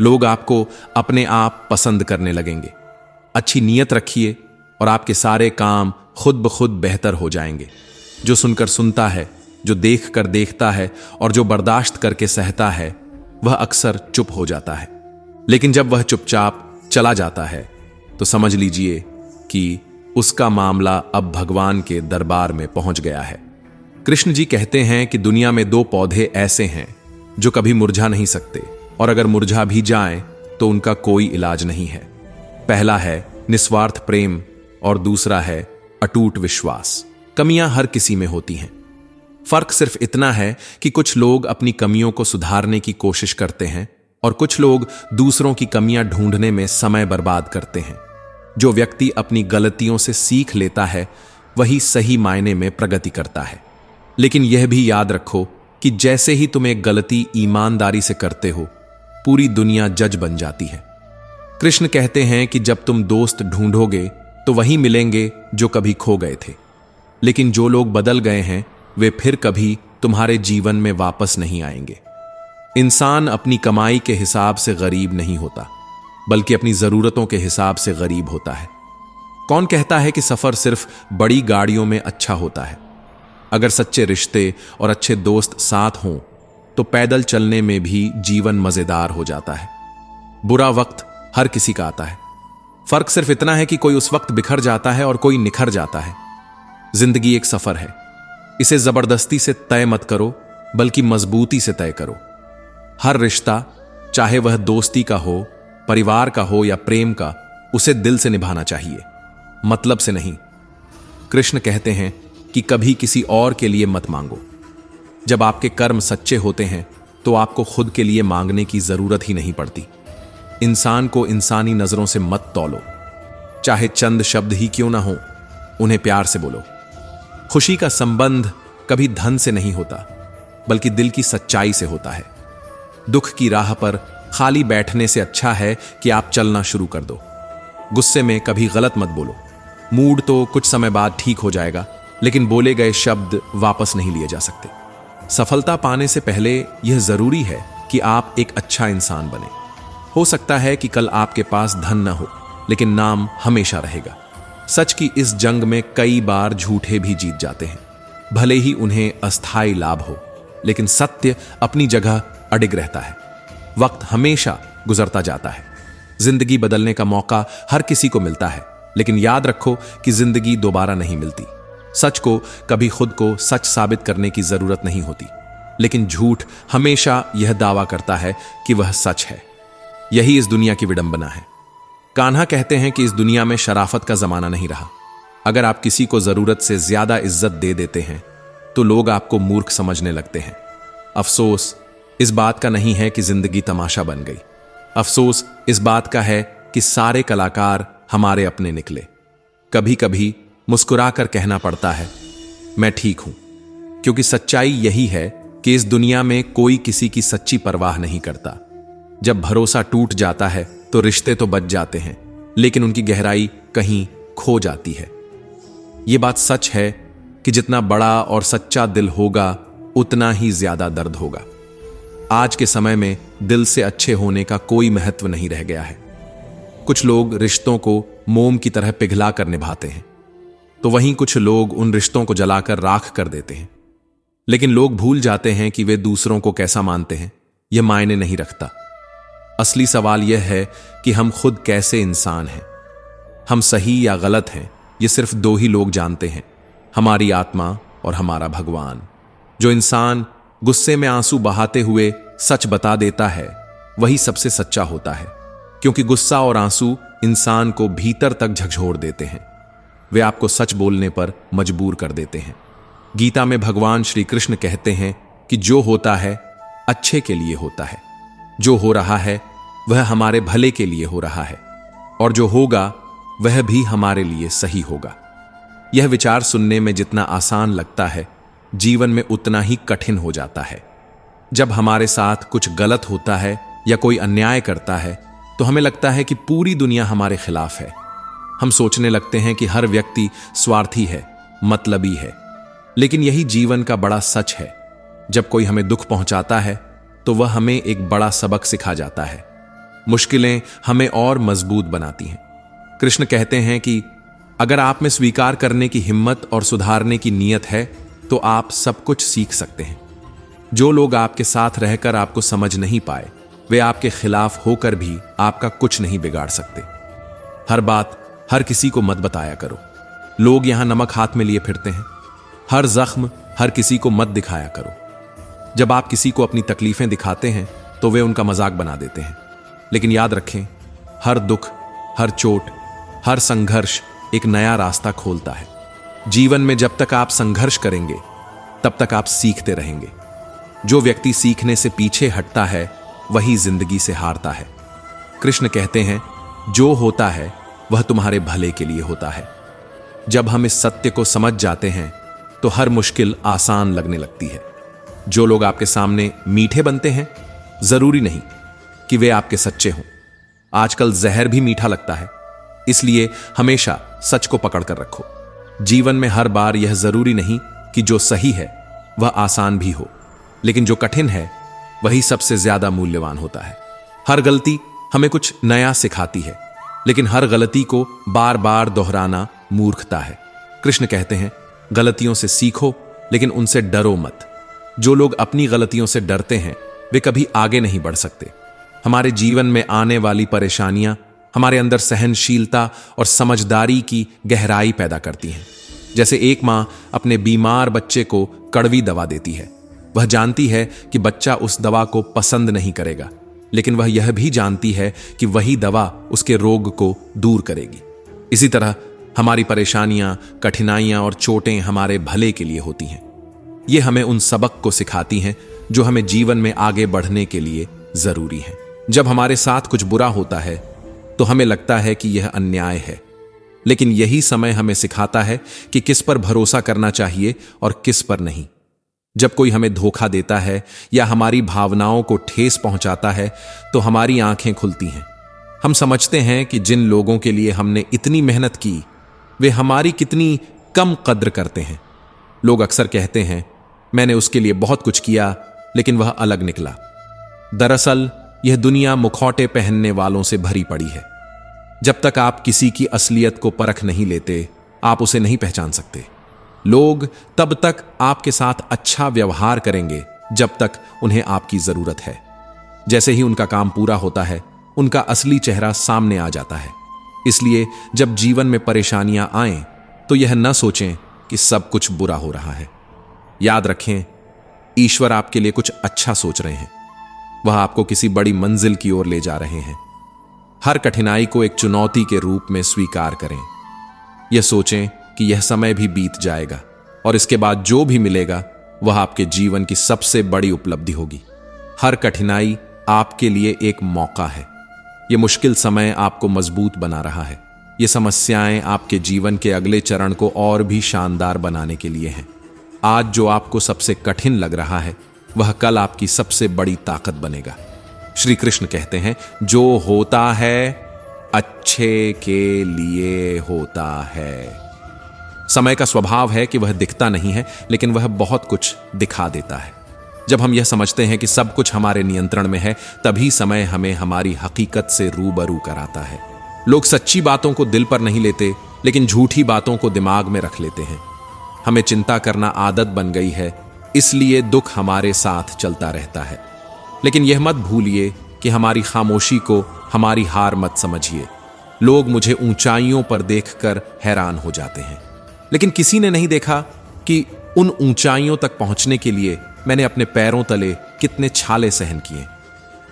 लोग आपको अपने आप पसंद करने लगेंगे। अच्छी नीयत रखिए और आपके सारे काम खुद ब खुद बेहतर हो जाएंगे। जो सुनकर सुनता है, जो देख कर देखता है और जो बर्दाश्त करके सहता है, वह अक्सर चुप हो जाता है। लेकिन जब वह चुपचाप चला जाता है तो समझ लीजिए कि उसका मामला अब भगवान के दरबार में पहुंच गया है। कृष्ण जी कहते हैं कि दुनिया में दो पौधे ऐसे हैं जो कभी मुरझा नहीं सकते, और अगर मुरझा भी जाएं तो उनका कोई इलाज नहीं है। पहला है निस्वार्थ प्रेम और दूसरा है अटूट विश्वास। कमियां हर किसी में होती हैं। फर्क सिर्फ इतना है कि कुछ लोग अपनी कमियों को सुधारने की कोशिश करते हैं और कुछ लोग दूसरों की कमियां ढूंढने में समय बर्बाद करते हैं। जो व्यक्ति अपनी गलतियों से सीख लेता है वही सही मायने में प्रगति करता है। लेकिन यह भी याद रखो कि जैसे ही तुम एक गलती ईमानदारी से करते हो, पूरी दुनिया जज बन जाती है। कृष्ण कहते हैं कि जब तुम दोस्त ढूंढोगे तो वही मिलेंगे जो कभी खो गए थे, लेकिन जो लोग बदल गए हैं वे फिर कभी तुम्हारे जीवन में वापस नहीं आएंगे। इंसान अपनी कमाई के हिसाब से गरीब नहीं होता, बल्कि अपनी जरूरतों के हिसाब से गरीब होता है। कौन कहता है कि सफर सिर्फ बड़ी गाड़ियों में अच्छा होता है? अगर सच्चे रिश्ते और अच्छे दोस्त साथ हों तो पैदल चलने में भी जीवन मजेदार हो जाता है। बुरा वक्त हर किसी का आता है। फर्क सिर्फ इतना है कि कोई उस वक्त बिखर जाता है और कोई निखर जाता है। जिंदगी एक सफर है, इसे जबरदस्ती से तय मत करो, बल्कि मजबूती से तय करो। हर रिश्ता, चाहे वह दोस्ती का हो, परिवार का हो या प्रेम का, उसे दिल से निभाना चाहिए, मतलब से नहीं। कृष्ण कहते हैं कि कभी किसी और के लिए मत मांगो। जब आपके कर्म सच्चे होते हैं तो आपको खुद के लिए मांगने की जरूरत ही नहीं पड़ती। इंसान को इंसानी नजरों से मत तौलो, चाहे चंद शब्द ही क्यों ना हो, उन्हें प्यार से बोलो। खुशी का संबंध कभी धन से नहीं होता, बल्कि दिल की सच्चाई से होता है। दुख की राह पर खाली बैठने से अच्छा है कि आप चलना शुरू कर दो। गुस्से में कभी गलत मत बोलो। मूड तो कुछ समय बाद ठीक हो जाएगा, लेकिन बोले गए शब्द वापस नहीं लिए जा सकते। सफलता पाने से पहले यह जरूरी है कि आप एक अच्छा इंसान बने। हो सकता है कि कल आपके पास धन न हो, लेकिन नाम हमेशा रहेगा। सच की इस जंग में कई बार झूठे भी जीत जाते हैं, भले ही उन्हें अस्थायी लाभ हो, लेकिन सत्य अपनी जगह अडिग रहता है। वक्त हमेशा गुजरता जाता है। जिंदगी बदलने का मौका हर किसी को मिलता है, लेकिन याद रखो कि जिंदगी दोबारा नहीं मिलती। सच को कभी खुद को सच साबित करने की जरूरत नहीं होती, लेकिन झूठ हमेशा यह दावा करता है कि वह सच है। यही इस दुनिया की विडंबना है। कान्हा कहते हैं कि इस दुनिया में शराफत का जमाना नहीं रहा। अगर आप किसी को जरूरत से ज्यादा इज्जत दे देते हैं तो लोग आपको मूर्ख समझने लगते हैं। अफसोस इस बात का नहीं है कि जिंदगी तमाशा बन गई। अफसोस इस बात का है कि सारे कलाकार हमारे अपने निकले। कभी कभी मुस्कुराकर कहना पड़ता है, मैं ठीक हूं, क्योंकि सच्चाई यही है कि इस दुनिया में कोई किसी की सच्ची परवाह नहीं करता। जब भरोसा टूट जाता है तो रिश्ते तो बच जाते हैं, लेकिन उनकी गहराई कहीं खो जाती है। यह बात सच है कि जितना बड़ा और सच्चा दिल होगा, उतना ही ज्यादा दर्द होगा। आज के समय में दिल से अच्छे होने का कोई महत्व नहीं रह गया है। कुछ लोग रिश्तों को मोम की तरह पिघला कर निभाते हैं, तो वहीं कुछ लोग उन रिश्तों को जलाकर राख कर देते हैं। लेकिन लोग भूल जाते हैं कि वे दूसरों को कैसा मानते हैं, यह मायने नहीं रखता। असली सवाल यह है कि हम खुद कैसे इंसान हैं। हम सही या गलत हैं, यह सिर्फ दो ही लोग जानते हैं, हमारी आत्मा और हमारा भगवान। जो इंसान गुस्से में आंसू बहाते हुए सच बता देता है, वही सबसे सच्चा होता है, क्योंकि गुस्सा और आंसू इंसान को भीतर तक झकझोर देते हैं। वे आपको सच बोलने पर मजबूर कर देते हैं। गीता में भगवान श्री कृष्ण कहते हैं कि जो होता है अच्छे के लिए होता है, जो हो रहा है वह हमारे भले के लिए हो रहा है, और जो होगा वह भी हमारे लिए सही होगा। यह विचार सुनने में जितना आसान लगता है, जीवन में उतना ही कठिन हो जाता है। जब हमारे साथ कुछ गलत होता है या कोई अन्याय करता है, तो हमें लगता है कि पूरी दुनिया हमारे खिलाफ है। हम सोचने लगते हैं कि हर व्यक्ति स्वार्थी है, मतलबी है। लेकिन यही जीवन का बड़ा सच है। जब कोई हमें दुख पहुंचाता है तो वह हमें एक बड़ा सबक सिखा जाता है। मुश्किलें हमें और मजबूत बनाती हैं। कृष्ण कहते हैं कि अगर आप में स्वीकार करने की हिम्मत और सुधारने की नीयत है तो आप सब कुछ सीख सकते हैं। जो लोग आपके साथ रहकर आपको समझ नहीं पाए, वे आपके खिलाफ होकर भी आपका कुछ नहीं बिगाड़ सकते। हर बात हर किसी को मत बताया करो। लोग यहां नमक हाथ में लिए फिरते हैं। हर जख्म हर किसी को मत दिखाया करो। जब आप किसी को अपनी तकलीफें दिखाते हैं तो वे उनका मजाक बना देते हैं। लेकिन याद रखें, हर दुख, हर चोट, हर संघर्ष एक नया रास्ता खोलता है। जीवन में जब तक आप संघर्ष करेंगे तब तक आप सीखते रहेंगे। जो व्यक्ति सीखने से पीछे हटता है वही जिंदगी से हारता है। कृष्ण कहते हैं, जो होता है वह तुम्हारे भले के लिए होता है। जब हम इस सत्य को समझ जाते हैं तो हर मुश्किल आसान लगने लगती है। जो लोग आपके सामने मीठे बनते हैं, जरूरी नहीं कि वे आपके सच्चे हों। आजकल जहर भी मीठा लगता है, इसलिए हमेशा सच को पकड़ कर रखो। जीवन में हर बार यह जरूरी नहीं कि जो सही है वह आसान भी हो, लेकिन जो कठिन है वही सबसे ज्यादा मूल्यवान होता है। हर गलती हमें कुछ नया सिखाती है, लेकिन हर गलती को बार बार दोहराना मूर्खता है। कृष्ण कहते हैं, गलतियों से सीखो लेकिन उनसे डरो मत। जो लोग अपनी गलतियों से डरते हैं वे कभी आगे नहीं बढ़ सकते। हमारे जीवन में आने वाली परेशानियां हमारे अंदर सहनशीलता और समझदारी की गहराई पैदा करती हैं। जैसे एक मां अपने बीमार बच्चे को कड़वी दवा देती है। वह जानती है कि बच्चा उस दवा को पसंद नहीं करेगा, लेकिन वह यह भी जानती है कि वही दवा उसके रोग को दूर करेगी। इसी तरह हमारी परेशानियां, कठिनाइयां और चोटें हमारे भले के लिए होती हैं। ये हमें उन सबक को सिखाती हैं जो हमें जीवन में आगे बढ़ने के लिए जरूरी हैं। जब हमारे साथ कुछ बुरा होता है तो हमें लगता है कि यह अन्याय है, लेकिन यही समय हमें सिखाता है कि किस पर भरोसा करना चाहिए और किस पर नहीं। जब कोई हमें धोखा देता है या हमारी भावनाओं को ठेस पहुंचाता है तो हमारी आंखें खुलती हैं। हम समझते हैं कि जिन लोगों के लिए हमने इतनी मेहनत की वे हमारी कितनी कम कद्र करते हैं। लोग अक्सर कहते हैं, मैंने उसके लिए बहुत कुछ किया लेकिन वह अलग निकला। दरअसल यह दुनिया मुखौटे पहनने वालों से भरी पड़ी है। जब तक आप किसी की असलियत को परख नहीं लेते, आप उसे नहीं पहचान सकते। लोग तब तक आपके साथ अच्छा व्यवहार करेंगे जब तक उन्हें आपकी जरूरत है। जैसे ही उनका काम पूरा होता है, उनका असली चेहरा सामने आ जाता है। इसलिए जब जीवन में परेशानियां आएं तो यह न सोचें कि सब कुछ बुरा हो रहा है। याद रखें, ईश्वर आपके लिए कुछ अच्छा सोच रहे हैं। वह आपको किसी बड़ी मंजिल की ओर ले जा रहे हैं। हर कठिनाई को एक चुनौती के रूप में स्वीकार करें। यह सोचें कि यह समय भी बीत जाएगा और इसके बाद जो भी मिलेगा वह आपके जीवन की सबसे बड़ी उपलब्धि होगी। हर कठिनाई आपके लिए एक मौका है। यह मुश्किल समय आपको मजबूत बना रहा है। ये समस्याएं आपके जीवन के अगले चरण को और भी शानदार बनाने के लिए हैं। आज जो आपको सबसे कठिन लग रहा है वह कल आपकी सबसे बड़ी ताकत बनेगा। श्री कृष्ण कहते हैं, जो होता है अच्छे के लिए होता है। समय का स्वभाव है कि वह दिखता नहीं है, लेकिन वह बहुत कुछ दिखा देता है। जब हम यह समझते हैं कि सब कुछ हमारे नियंत्रण में है, तभी समय हमें हमारी हकीकत से रूबरू कराता है। लोग सच्ची बातों को दिल पर नहीं लेते, लेकिन झूठी बातों को दिमाग में रख लेते हैं। हमें चिंता करना आदत बन गई है, इसलिए दुख हमारे साथ चलता रहता है। लेकिन यह मत भूलिए कि हमारी खामोशी को हमारी हार मत समझिए। लोग मुझे ऊंचाइयों पर देखकर हैरान हो जाते हैं, लेकिन किसी ने नहीं देखा कि उन ऊंचाइयों तक पहुंचने के लिए मैंने अपने पैरों तले कितने छाले सहन किए।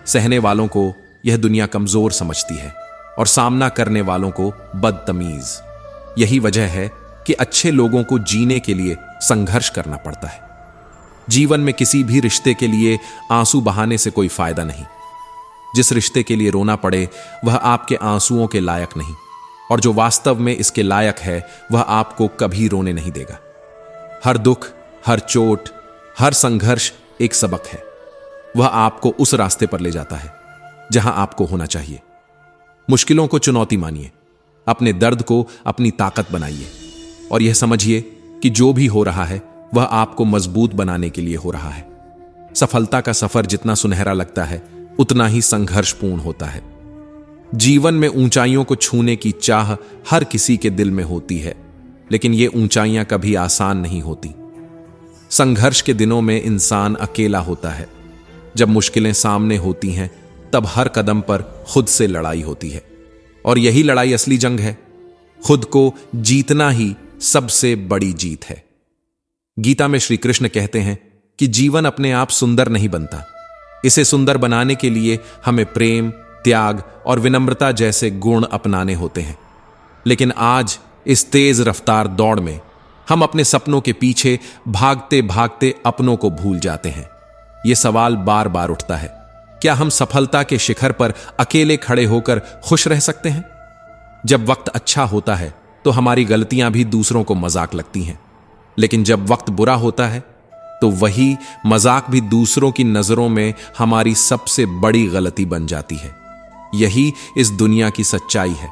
सहने वालों को यह दुनिया कमजोर समझती है और सामना करने वालों को बदतमीज। यही वजह है कि अच्छे लोगों को जीने के लिए संघर्ष करना पड़ता है। जीवन में किसी भी रिश्ते के लिए आंसू बहाने से कोई फायदा नहीं। जिस रिश्ते के लिए रोना पड़े वह आपके आंसुओं के लायक नहीं, और जो वास्तव में इसके लायक है वह आपको कभी रोने नहीं देगा। हर दुख, हर चोट, हर संघर्ष एक सबक है। वह आपको उस रास्ते पर ले जाता है जहां आपको होना चाहिए। मुश्किलों को चुनौती मानिए, अपने दर्द को अपनी ताकत बनाइए और यह समझिए कि जो भी हो रहा है वह आपको मजबूत बनाने के लिए हो रहा है। सफलता का सफर जितना सुनहरा लगता है उतना ही संघर्षपूर्ण होता है। जीवन में ऊंचाइयों को छूने की चाह हर किसी के दिल में होती है, लेकिन ये ऊंचाइयां कभी आसान नहीं होती। संघर्ष के दिनों में इंसान अकेला होता है। जब मुश्किलें सामने होती हैं तब हर कदम पर खुद से लड़ाई होती है, और यही लड़ाई असली जंग है। खुद को जीतना ही सबसे बड़ी जीत है। गीता में श्री कृष्ण कहते हैं कि जीवन अपने आप सुंदर नहीं बनता, इसे सुंदर बनाने के लिए हमें प्रेम, त्याग और विनम्रता जैसे गुण अपनाने होते हैं। लेकिन आज इस तेज रफ्तार दौड़ में हम अपने सपनों के पीछे भागते भागते अपनों को भूल जाते हैं। यह सवाल बार बार उठता है, क्या हम सफलता के शिखर पर अकेले खड़े होकर खुश रह सकते हैं? जब वक्त अच्छा होता है तो हमारी गलतियां भी दूसरों को मजाक लगती हैं, लेकिन जब वक्त बुरा होता है तो वही मजाक भी दूसरों की नजरों में हमारी सबसे बड़ी गलती बन जाती है। यही इस दुनिया की सच्चाई है।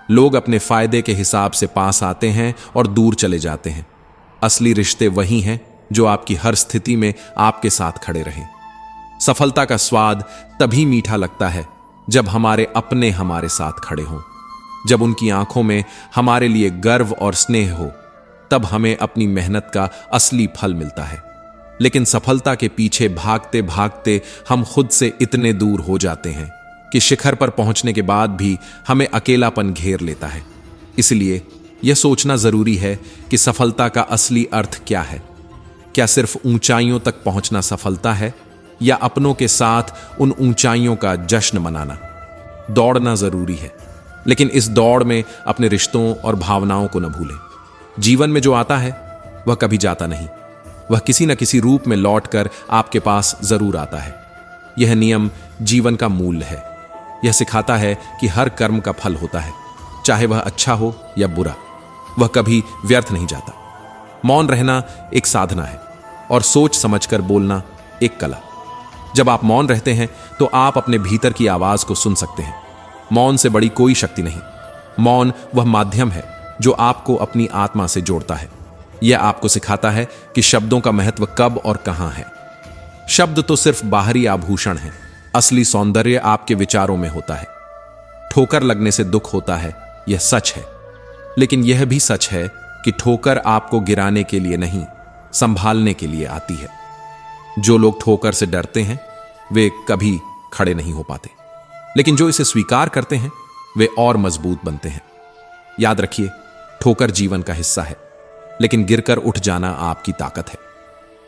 लोग अपने फायदे के हिसाब से पास आते हैं और दूर चले जाते हैं। असली रिश्ते वही हैं जो आपकी हर स्थिति में आपके साथ खड़े रहें। सफलता का स्वाद तभी मीठा लगता है जब हमारे अपने हमारे साथ खड़े हों, जब उनकी आंखों में हमारे लिए गर्व और स्नेह हो, तब हमें अपनी मेहनत का असली फल मिलता है। लेकिन सफलता के पीछे भागते भागते हम खुद से इतने दूर हो जाते हैं कि शिखर पर पहुंचने के बाद भी हमें अकेलापन घेर लेता है। इसलिए यह सोचना जरूरी है कि सफलता का असली अर्थ क्या है। क्या सिर्फ ऊंचाइयों तक पहुंचना सफलता है, या अपनों के साथ उन ऊंचाइयों का जश्न मनाना? दौड़ना जरूरी है, लेकिन इस दौड़ में अपने रिश्तों और भावनाओं को न भूलें। जीवन में जो आता है वह कभी जाता नहीं, वह किसी न किसी रूप में लौटकर आपके पास जरूर आता है। यह नियम जीवन का मूल्य है। यह सिखाता है कि हर कर्म का फल होता है, चाहे वह अच्छा हो या बुरा, वह कभी व्यर्थ नहीं जाता। मौन रहना एक साधना है और सोच समझकर बोलना एक कला। जब आप मौन रहते हैं तो आप अपने भीतर की आवाज को सुन सकते हैं। मौन से बड़ी कोई शक्ति नहीं। मौन वह माध्यम है जो आपको अपनी आत्मा से जोड़ता है। यह आपको सिखाता है कि शब्दों का महत्व कब और कहां है। शब्द तो सिर्फ बाहरी आभूषण है, असली सौंदर्य आपके विचारों में होता है। ठोकर लगने से दुख होता है, यह सच है, लेकिन यह भी सच है कि ठोकर आपको गिराने के लिए नहीं, संभालने के लिए आती है। जो लोग ठोकर से डरते हैं वे कभी खड़े नहीं हो पाते, लेकिन जो इसे स्वीकार करते हैं वे और मजबूत बनते हैं। याद रखिए, ठोकर जीवन का हिस्सा है, लेकिन गिरकर उठ जाना आपकी ताकत है।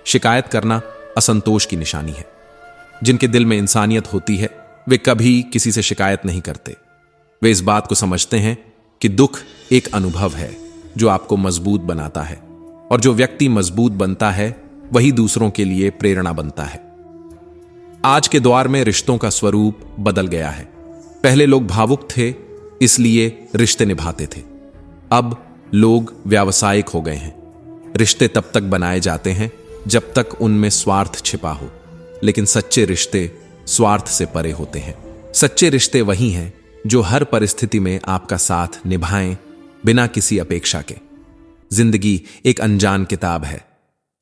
शिकायत करना असंतोष की निशानी है। जिनके दिल में इंसानियत होती है वे कभी किसी से शिकायत नहीं करते। वे इस बात को समझते हैं कि दुख एक अनुभव है जो आपको मजबूत बनाता है, और जो व्यक्ति मजबूत बनता है वही दूसरों के लिए प्रेरणा बनता है। आज के दौर में रिश्तों का स्वरूप बदल गया है। पहले लोग भावुक थे इसलिए रिश्ते निभाते थे, अब लोग व्यावसायिक हो गए हैं। रिश्ते तब तक बनाए जाते हैं जब तक उनमें स्वार्थ छिपा हो, लेकिन सच्चे रिश्ते स्वार्थ से परे होते हैं। सच्चे रिश्ते वही हैं जो हर परिस्थिति में आपका साथ निभाएं बिना किसी अपेक्षा के। जिंदगी एक अनजान किताब है।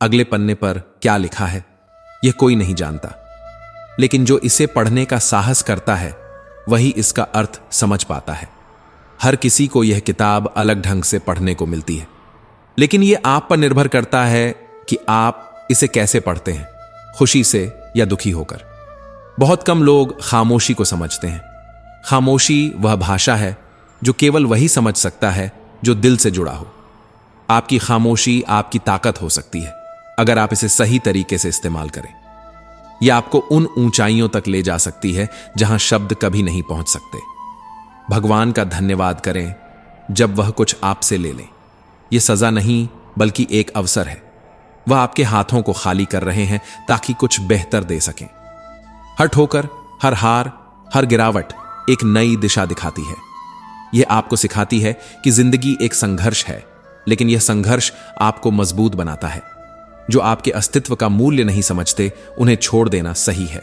अगले पन्ने पर क्या लिखा है यह कोई नहीं जानता, लेकिन जो इसे पढ़ने का साहस करता है वही इसका अर्थ समझ पाता है। हर किसी को यह किताब अलग ढंग से पढ़ने को मिलती है, लेकिन यह आप पर निर्भर करता है कि आप इसे कैसे पढ़ते हैं, खुशी से या दुखी होकर। बहुत कम लोग खामोशी को समझते हैं। खामोशी वह भाषा है जो केवल वही समझ सकता है जो दिल से जुड़ा हो। आपकी खामोशी आपकी ताकत हो सकती है अगर आप इसे सही तरीके से इस्तेमाल करें। यह आपको उन ऊंचाइयों तक ले जा सकती है जहां शब्द कभी नहीं पहुंच सकते। भगवान का धन्यवाद करें जब वह कुछ आपसे ले लें। यह सजा नहीं बल्कि एक अवसर है। वह आपके हाथों को खाली कर रहे हैं ताकि कुछ बेहतर दे सकें। हर ठोकर, हर हार, हर गिरावट एक नई दिशा दिखाती है। यह आपको सिखाती है कि जिंदगी एक संघर्ष है, लेकिन यह संघर्ष आपको मजबूत बनाता है। जो आपके अस्तित्व का मूल्य नहीं समझते उन्हें छोड़ देना सही है।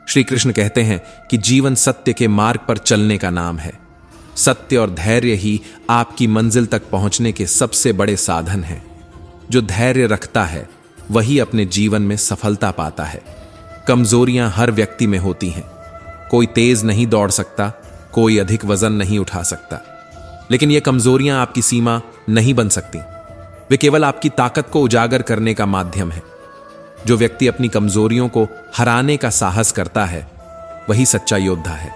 श्री कृष्ण कहते हैं कि जीवन सत्य के मार्ग पर चलने का नाम है। सत्य और धैर्य ही आपकी मंजिल तक पहुंचने के सबसे बड़े साधन हैं। जो धैर्य रखता है वही अपने जीवन में सफलता पाता है। कमजोरियां हर व्यक्ति में होती हैं। कोई तेज नहीं दौड़ सकता, कोई अधिक वजन नहीं उठा सकता, लेकिन ये कमजोरियां आपकी सीमा नहीं बन सकती। वे केवल आपकी ताकत को उजागर करने का माध्यम है। जो व्यक्ति अपनी कमजोरियों को हराने का साहस करता है वही सच्चा योद्धा है।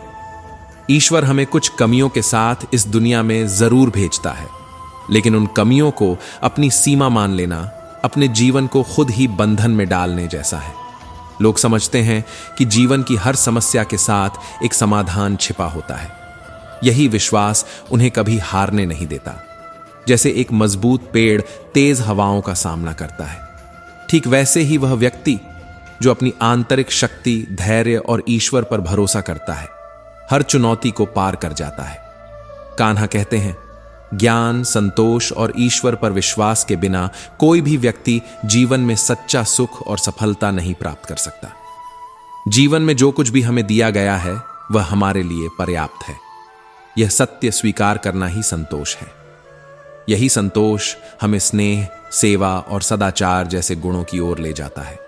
ईश्वर हमें कुछ कमियों के साथ इस दुनिया में जरूर भेजता है, लेकिन उन कमियों को अपनी सीमा मान लेना अपने जीवन को खुद ही बंधन में डालने जैसा है। लोग समझते हैं कि जीवन की हर समस्या के साथ एक समाधान छिपा होता है। यही विश्वास उन्हें कभी हारने नहीं देता। जैसे एक मजबूत पेड़ तेज हवाओं का सामना करता है, ठीक वैसे ही वह व्यक्ति जो अपनी आंतरिक शक्ति, धैर्य और ईश्वर पर भरोसा करता है हर चुनौती को पार कर जाता है। कान्हा कहते हैं, ज्ञान, संतोष और ईश्वर पर विश्वास के बिना कोई भी व्यक्ति जीवन में सच्चा सुख और सफलता नहीं प्राप्त कर सकता। जीवन में जो कुछ भी हमें दिया गया है वह हमारे लिए पर्याप्त है। यह सत्य स्वीकार करना ही संतोष है। यही संतोष हमें स्नेह, सेवा और सदाचार जैसे गुणों की ओर ले जाता है।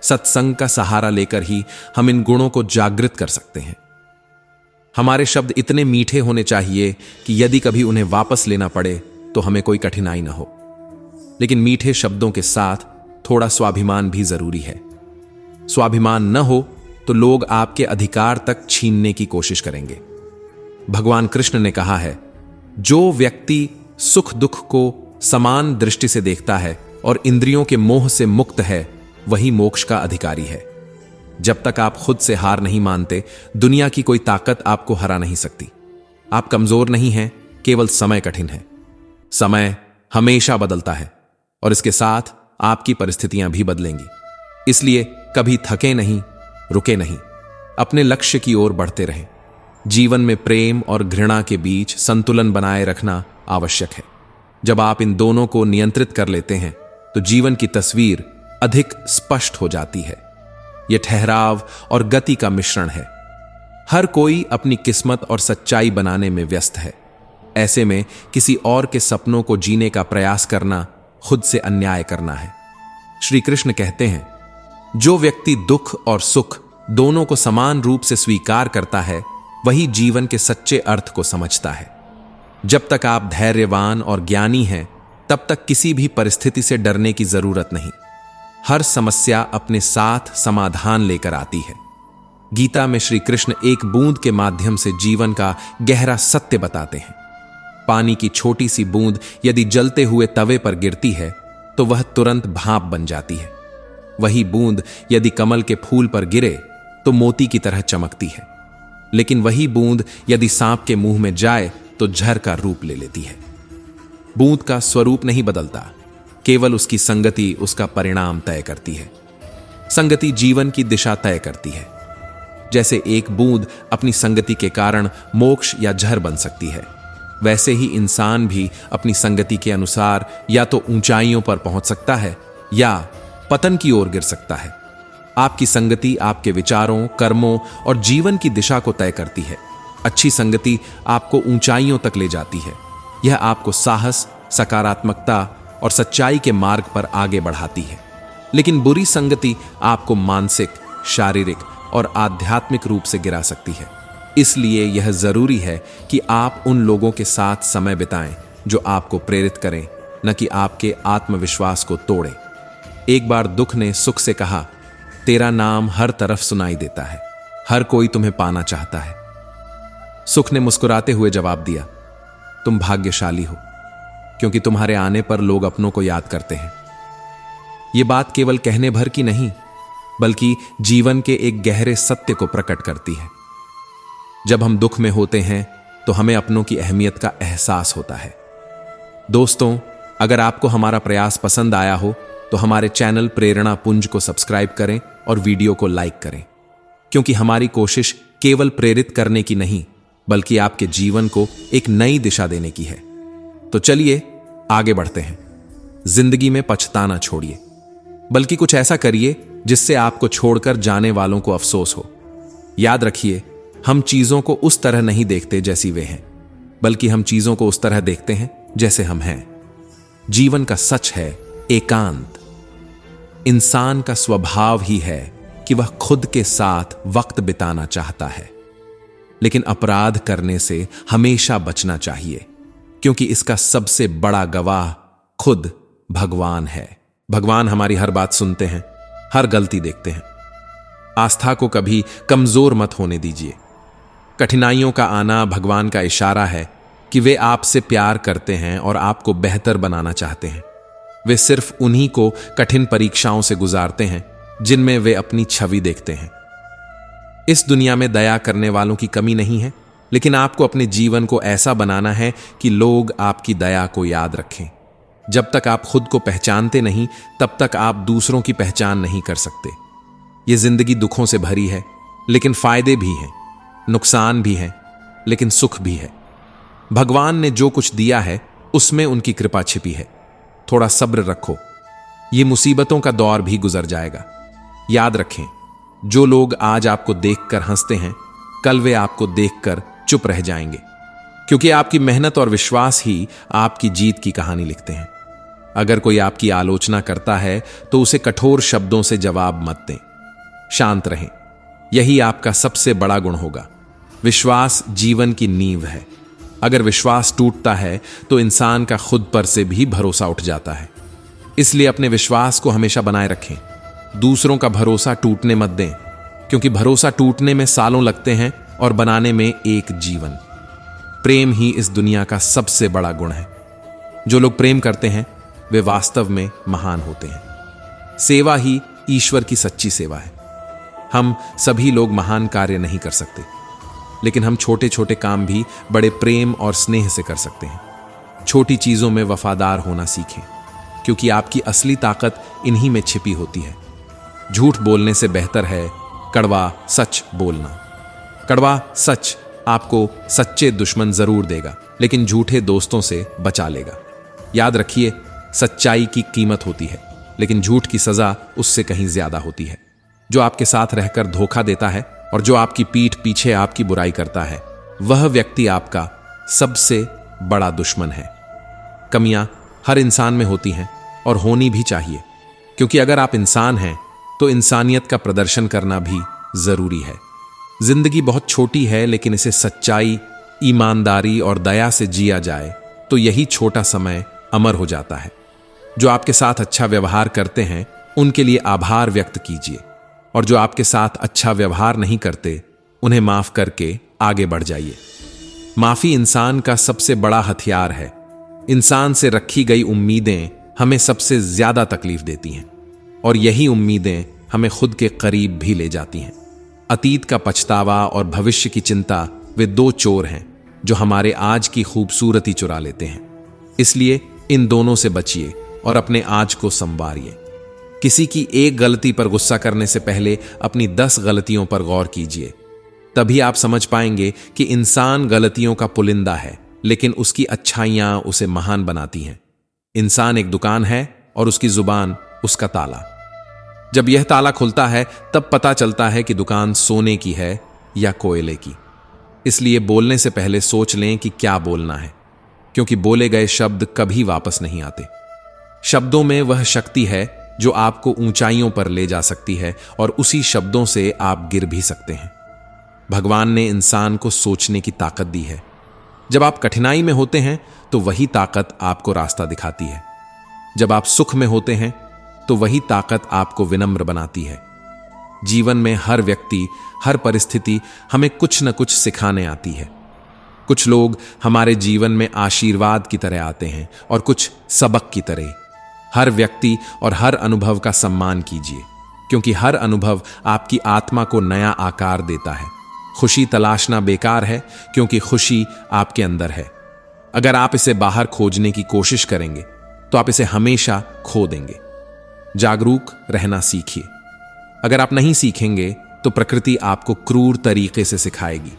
सत्संग का सहारा लेकर ही हम इन गुणों को जागृत कर सकते हैं। हमारे शब्द इतने मीठे होने चाहिए कि यदि कभी उन्हें वापस लेना पड़े तो हमें कोई कठिनाई न हो। लेकिन मीठे शब्दों के साथ थोड़ा स्वाभिमान भी जरूरी है। स्वाभिमान न हो तो लोग आपके अधिकार तक छीनने की कोशिश करेंगे। भगवान कृष्ण ने कहा है, जो व्यक्ति सुख दुख को समान दृष्टि से देखता है और इंद्रियों के मोह से मुक्त है वही मोक्ष का अधिकारी है। जब तक आप खुद से हार नहीं मानते, दुनिया की कोई ताकत आपको हरा नहीं सकती। आप कमजोर नहीं हैं, केवल समय कठिन है। समय हमेशा बदलता है और इसके साथ आपकी परिस्थितियां भी बदलेंगी। इसलिए कभी थके नहीं, रुके नहीं, अपने लक्ष्य की ओर बढ़ते रहें। जीवन में प्रेम और घृणा के बीच संतुलन बनाए रखना आवश्यक है। जब आप इन दोनों को नियंत्रित कर लेते हैं तो जीवन की तस्वीर अधिक स्पष्ट हो जाती है। यह ठहराव और गति का मिश्रण है। हर कोई अपनी किस्मत और सच्चाई बनाने में व्यस्त है। ऐसे में किसी और के सपनों को जीने का प्रयास करना खुद से अन्याय करना है। श्री कृष्ण कहते हैं, जो व्यक्ति दुख और सुख दोनों को समान रूप से स्वीकार करता है वही जीवन के सच्चे अर्थ को समझता है। जब तक आप धैर्यवान और ज्ञानी हैं तब तक किसी भी परिस्थिति से डरने की जरूरत नहीं। हर समस्या अपने साथ समाधान लेकर आती है। गीता में श्री कृष्ण एक बूंद के माध्यम से जीवन का गहरा सत्य बताते हैं। पानी की छोटी सी बूंद यदि जलते हुए तवे पर गिरती है तो वह तुरंत भाप बन जाती है। वही बूंद यदि कमल के फूल पर गिरे तो मोती की तरह चमकती है। लेकिन वही बूंद यदि सांप के मुंह में जाए तो झर का रूप ले लेती है। बूंद का स्वरूप नहीं बदलता, केवल उसकी संगति उसका परिणाम तय करती है। संगति जीवन की दिशा तय करती है। जैसे एक बूंद अपनी संगति के कारण मोक्ष या झर बन सकती है, वैसे ही इंसान भी अपनी संगति के अनुसार या तो ऊंचाइयों पर पहुंच सकता है या पतन की ओर गिर सकता है। आपकी संगति आपके विचारों, कर्मों और जीवन की दिशा को तय करती है। अच्छी संगति आपको ऊंचाइयों तक ले जाती है। यह आपको साहस, सकारात्मकता और सच्चाई के मार्ग पर आगे बढ़ाती है। लेकिन बुरी संगति आपको मानसिक, शारीरिक और आध्यात्मिक रूप से गिरा सकती है। इसलिए यह जरूरी है कि आप उन लोगों के साथ समय बिताएं जो आपको प्रेरित करें, न कि आपके आत्मविश्वास को तोड़ें। एक बार दुख ने सुख से कहा, तेरा नाम हर तरफ सुनाई देता है, हर कोई तुम्हें पाना चाहता है। सुख ने मुस्कुराते हुए जवाब दिया, तुम भाग्यशाली हो, क्योंकि तुम्हारे आने पर लोग अपनों को याद करते हैं। यह बात केवल कहने भर की नहीं, बल्कि जीवन के एक गहरे सत्य को प्रकट करती है। जब हम दुख में होते हैं तो हमें अपनों की अहमियत का एहसास होता है। दोस्तों, अगर आपको हमारा प्रयास पसंद आया हो तो हमारे चैनल प्रेरणा पुंज को सब्सक्राइब करें और वीडियो को लाइक करें, क्योंकि हमारी कोशिश केवल प्रेरित करने की नहीं, बल्कि आपके जीवन को एक नई दिशा देने की है। तो चलिए आगे बढ़ते हैं। जिंदगी में पछताना छोड़िए, बल्कि कुछ ऐसा करिए जिससे आपको छोड़कर जाने वालों को अफसोस हो। याद रखिए, हम चीजों को उस तरह नहीं देखते जैसी वे हैं, बल्कि हम चीजों को उस तरह देखते हैं जैसे हम हैं। जीवन का सच है एकांत। इंसान का स्वभाव ही है कि वह खुद के साथ वक्त बिताना चाहता है, लेकिन अपराध करने से हमेशा बचना चाहिए, क्योंकि इसका सबसे बड़ा गवाह खुद भगवान है। भगवान हमारी हर बात सुनते हैं, हर गलती देखते हैं। आस्था को कभी कमजोर मत होने दीजिए। कठिनाइयों का आना भगवान का इशारा है कि वे आपसे प्यार करते हैं और आपको बेहतर बनाना चाहते हैं। वे सिर्फ उन्हीं को कठिन परीक्षाओं से गुजारते हैं जिनमें वे अपनी छवि देखते हैं। इस दुनिया में दया करने वालों की कमी नहीं है, लेकिन आपको अपने जीवन को ऐसा बनाना है कि लोग आपकी दया को याद रखें। जब तक आप खुद को पहचानते नहीं, तब तक आप दूसरों की पहचान नहीं कर सकते। ये जिंदगी दुखों से भरी है, लेकिन फायदे भी हैं, नुकसान भी हैं, लेकिन सुख भी है। भगवान ने जो कुछ दिया है उसमें उनकी कृपा छिपी है। थोड़ा सब्र रखो, ये मुसीबतों का दौर भी गुजर जाएगा। याद रखें, जो लोग आज आपको देखकर हंसते हैं, कल वे आपको देखकर चुप रह जाएंगे, क्योंकि आपकी मेहनत और विश्वास ही आपकी जीत की कहानी लिखते हैं। अगर कोई आपकी आलोचना करता है तो उसे कठोर शब्दों से जवाब मत दें, शांत रहें। यही आपका सबसे बड़ा गुण होगा। विश्वास जीवन की नींव है। अगर विश्वास टूटता है तो इंसान का खुद पर से भी भरोसा उठ जाता है। इसलिए अपने विश्वास को हमेशा बनाए रखें। दूसरों का भरोसा टूटने मत दें, क्योंकि भरोसा टूटने में सालों लगते हैं और बनाने में एक जीवन। प्रेम ही इस दुनिया का सबसे बड़ा गुण है। जो लोग प्रेम करते हैं वे वास्तव में महान होते हैं। सेवा ही ईश्वर की सच्ची सेवा है। हम सभी लोग महान कार्य नहीं कर सकते, लेकिन हम छोटे छोटे काम भी बड़े प्रेम और स्नेह से कर सकते हैं। छोटी चीजों में वफादार होना सीखें, क्योंकि आपकी असली ताकत इन्हीं में छिपी होती है। झूठ बोलने से बेहतर है कड़वा सच बोलना। कड़वा सच आपको सच्चे दुश्मन जरूर देगा, लेकिन झूठे दोस्तों से बचा लेगा। याद रखिए, सच्चाई की कीमत होती है, लेकिन झूठ की सजा उससे कहीं ज्यादा होती है। जो आपके साथ रहकर धोखा देता है और जो आपकी पीठ पीछे आपकी बुराई करता है, वह व्यक्ति आपका सबसे बड़ा दुश्मन है। कमियां हर इंसान में होती हैं और होनी भी चाहिए, क्योंकि अगर आप इंसान हैं तो इंसानियत का प्रदर्शन करना भी जरूरी है। जिंदगी बहुत छोटी है, लेकिन इसे सच्चाई, ईमानदारी और दया से जिया जाए तो यही छोटा समय अमर हो जाता है। जो आपके साथ अच्छा व्यवहार करते हैं उनके लिए आभार व्यक्त कीजिए, और जो आपके साथ अच्छा व्यवहार नहीं करते उन्हें माफ करके आगे बढ़ जाइए। माफी इंसान का सबसे बड़ा हथियार है। इंसान से रखी गई उम्मीदें हमें सबसे ज्यादा तकलीफ देती हैं, और यही उम्मीदें हमें खुद के करीब भी ले जाती हैं। अतीत का पछतावा और भविष्य की चिंता वे दो चोर हैं जो हमारे आज की खूबसूरती चुरा लेते हैं। इसलिए इन दोनों से बचिए और अपने आज को संवारिए। किसी की एक गलती पर गुस्सा करने से पहले अपनी 10 गलतियों पर गौर कीजिए। तभी आप समझ पाएंगे कि इंसान गलतियों का पुलिंदा है, लेकिन उसकी अच्छाइयां उसे महान बनाती हैं। इंसान एक दुकान है और उसकी जुबान उसका ताला। जब यह ताला खुलता है तब पता चलता है कि दुकान सोने की है या कोयले की। इसलिए बोलने से पहले सोच लें कि क्या बोलना है, क्योंकि बोले गए शब्द कभी वापस नहीं आते। शब्दों में वह शक्ति है जो आपको ऊंचाइयों पर ले जा सकती है, और उसी शब्दों से आप गिर भी सकते हैं। भगवान ने इंसान को सोचने की ताकत दी है। जब आप कठिनाई में होते हैं तो वही ताकत आपको रास्ता दिखाती है। जब आप सुख में होते हैं तो वही ताकत आपको विनम्र बनाती है। जीवन में हर व्यक्ति, हर परिस्थिति हमें कुछ न कुछ सिखाने आती है। कुछ लोग हमारे जीवन में आशीर्वाद की तरह आते हैं और कुछ सबक की तरह। हर व्यक्ति और हर अनुभव का सम्मान कीजिए, क्योंकि हर अनुभव आपकी आत्मा को नया आकार देता है। खुशी तलाशना बेकार है, क्योंकि खुशी आपके अंदर है। अगर आप इसे बाहर खोजने की कोशिश करेंगे तो आप इसे हमेशा खो देंगे। जागरूक रहना सीखिए। अगर आप नहीं सीखेंगे तो प्रकृति आपको क्रूर तरीके से सिखाएगी।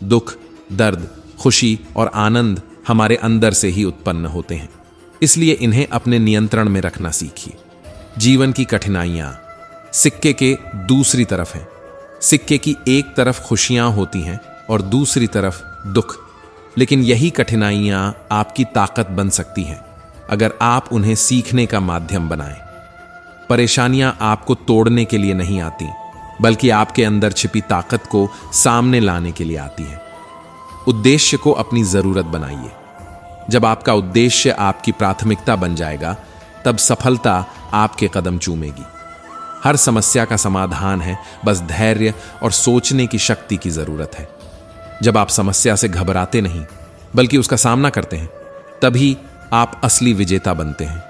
दुख, दर्द, खुशी और आनंद हमारे अंदर से ही उत्पन्न होते हैं, इसलिए इन्हें अपने नियंत्रण में रखना सीखिए। जीवन की कठिनाइयां सिक्के के दूसरी तरफ हैं। सिक्के की एक तरफ खुशियां होती हैं और दूसरी तरफ दुख, लेकिन यही कठिनाइयां आपकी ताकत बन सकती हैं अगर आप उन्हें सीखने का माध्यम बनाएं। परेशानियां आपको तोड़ने के लिए नहीं आती, बल्कि आपके अंदर छिपी ताकत को सामने लाने के लिए आती हैं। उद्देश्य को अपनी जरूरत बनाइए। जब आपका उद्देश्य आपकी प्राथमिकता बन जाएगा, तब सफलता आपके कदम चूमेगी। हर समस्या का समाधान है, बस धैर्य और सोचने की शक्ति की जरूरत है। जब आप समस्या से घबराते नहीं, बल्कि उसका सामना करते हैं, तभी आप असली विजेता बनते हैं।